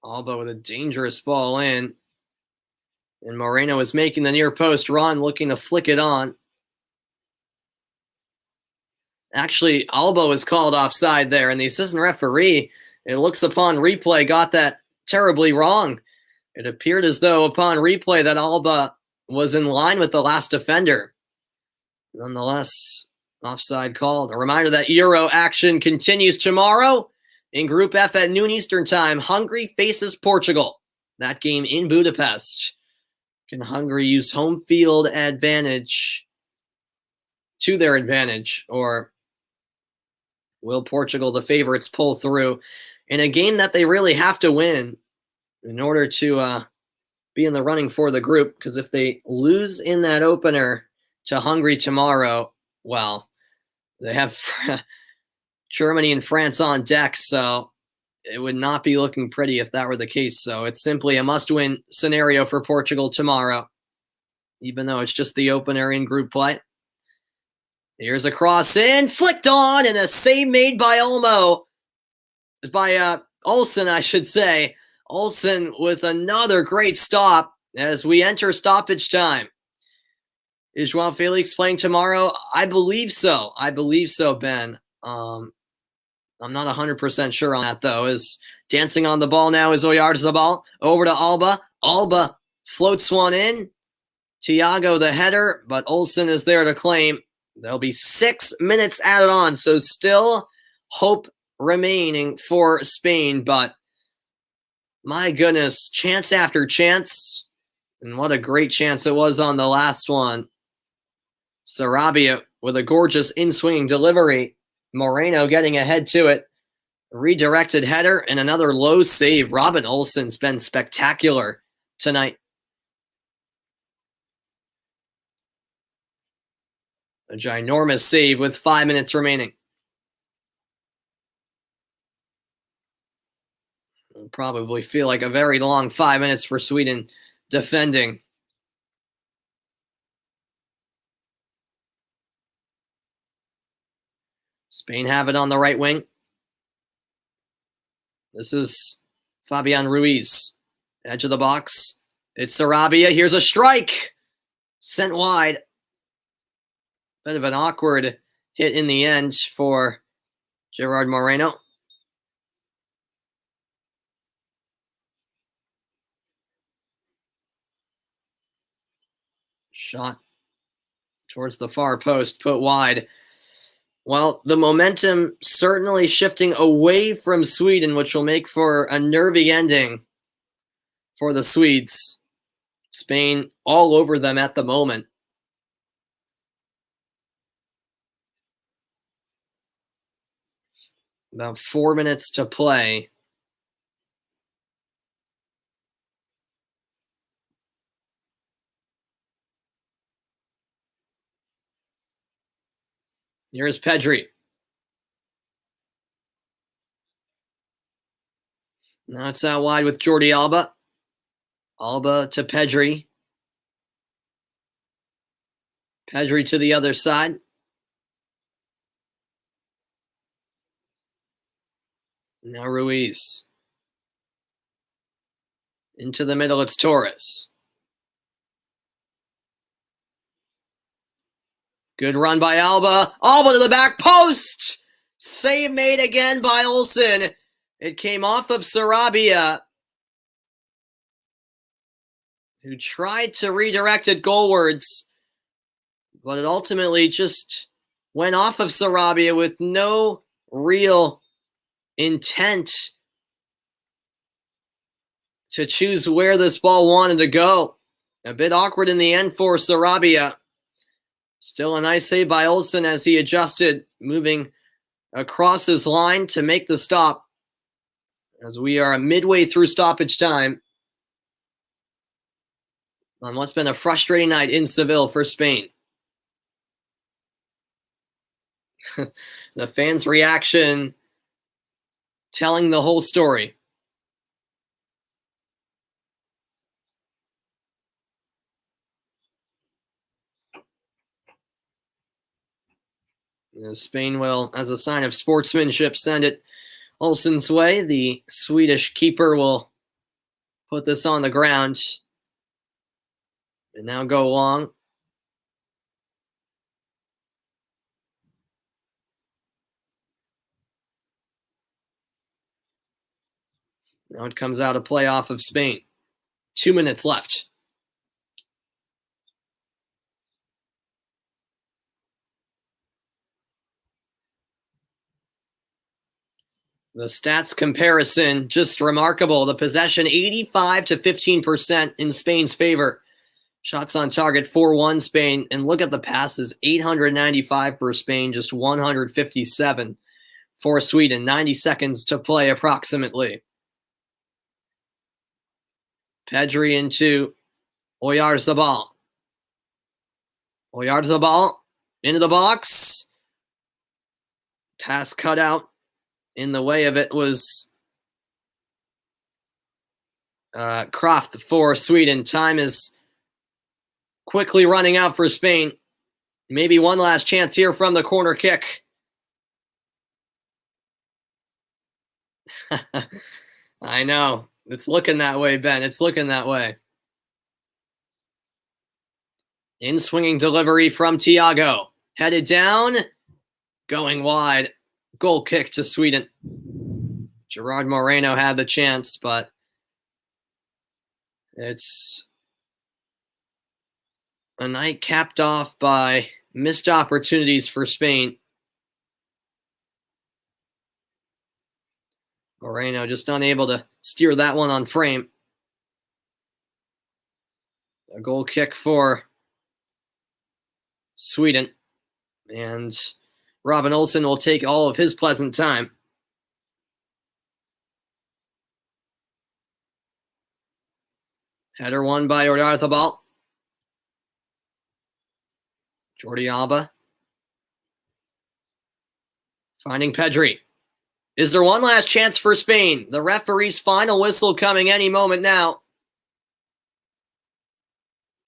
Alba with a dangerous ball in. And Moreno is making the near post run, looking to flick it on. Actually, Alba was called offside there, and the assistant referee, it looks upon replay, got that terribly wrong. It appeared as though upon replay that Alba was in line with the last defender. Nonetheless, offside called. A reminder that Euro action continues tomorrow in Group F at noon Eastern Time. Hungary faces Portugal. That game in Budapest. Can Hungary use home field advantage to their advantage, or will Portugal, the favorites, pull through in a game that they really have to win in order to be in the running for the group? Because if they lose in that opener to Hungary tomorrow, well, they have Germany and France on deck, so it would not be looking pretty if that were the case. So it's simply a must-win scenario for Portugal tomorrow, even though it's just the opener in group play. Here's a cross in, flicked on, and a save made by Olsen, I should say. Olsen with another great stop as we enter stoppage time. Is Joao Felix playing tomorrow? I believe so. Ben. I'm not 100% sure on that, though. Is dancing on the ball now is Oyarzabal. Over to Alba. Alba floats one in. Thiago the header, but Olsen is there to claim. There'll be 6 minutes added on, so still hope remaining for Spain, but my goodness, chance after chance, and what a great chance it was on the last one. Sarabia with a gorgeous in-swinging delivery. Moreno getting ahead to it. Redirected header and another low save. Robin Olsen's been spectacular tonight. A ginormous save with 5 minutes remaining. It'll probably feel like a very long 5 minutes for Sweden defending. Spain have it on the right wing. This is Fabian Ruiz. Edge of the box. It's Sarabia. Here's a strike. Sent wide. Bit of an awkward hit in the end for Gerard Moreno. Shot towards the far post, put wide. Well, the momentum certainly shifting away from Sweden, which will make for a nervy ending for the Swedes. Spain all over them at the moment. About 4 minutes to play. Here's Pedri. Now it's out wide with Jordi Alba. Alba to Pedri. Pedri to the other side. Now Ruiz. Into the middle, it's Torres. Good run by Alba. Alba to the back post. Save made again by Olsen. It came off of Sarabia, who tried to redirect it goalwards, but it ultimately just went off of Sarabia with no real intent to choose where this ball wanted to go. A bit awkward in the end for Sarabia. Still a nice save by Olsen as he adjusted, moving across his line to make the stop as we are midway through stoppage time on what's been a frustrating night in Seville for Spain. The fans' reaction telling the whole story. Spain will, as a sign of sportsmanship, send it Olsen's way. The Swedish keeper will put this on the ground and now go long. Now it comes out of play off of Spain. 2 minutes left. The stats comparison, just remarkable. The possession, 85 to 15% in Spain's favor. Shots on target, 4-1 Spain. And look at the passes, 895 for Spain, just 157 for Sweden. 90 seconds to play approximately. Pedri into Oyarzabal. Oyarzabal into the box. Pass cut out. In the way of it was Kraft for Sweden. Time is quickly running out for Spain. Maybe one last chance here from the corner kick. I know. It's looking that way, Ben. It's looking that way. In swinging delivery from Thiago. Headed down. Going wide. Goal kick to Sweden. Gerard Moreno had the chance, but it's a night capped off by missed opportunities for Spain. Moreno just unable to steer that one on frame. A goal kick for Sweden. And Robin Olsen will take all of his pleasant time. Header won by Oyarzabal. Jordi Alba. Finding Pedri. Is there one last chance for Spain? The referee's final whistle coming any moment now.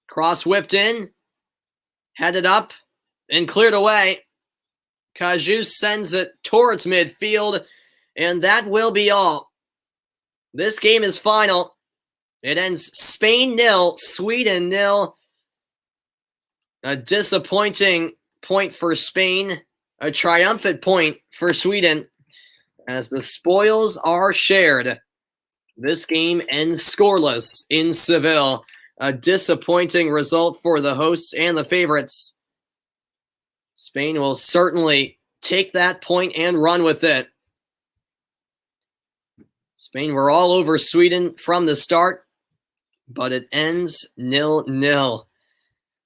Cross whipped in. Headed up and cleared away. Cajus sends it towards midfield, and that will be all. This game is final. It ends Spain 0, Sweden 0. A disappointing point for Spain, a triumphant point for Sweden, as the spoils are shared. This game ends scoreless in Seville. A disappointing result for the hosts and the favorites. Spain will certainly take that point and run with it. Spain were all over Sweden from the start, but it ends 0-0.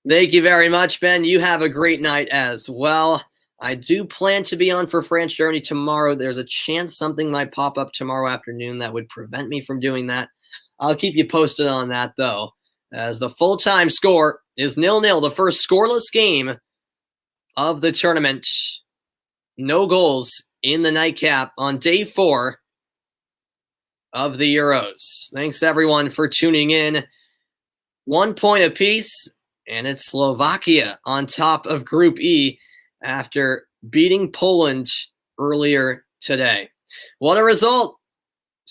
Thank you very much, Ben. You have a great night as well. I do plan to be on for France Germany tomorrow. There's a chance something might pop up tomorrow afternoon that would prevent me from doing that. I'll keep you posted on that, though, as the full-time score is 0-0, the first scoreless game of the tournament. No goals in the nightcap on day 4 of the Euros. Thanks, everyone, for tuning in. 1 point apiece, and it's Slovakia on top of Group E after beating Poland earlier today. What a result!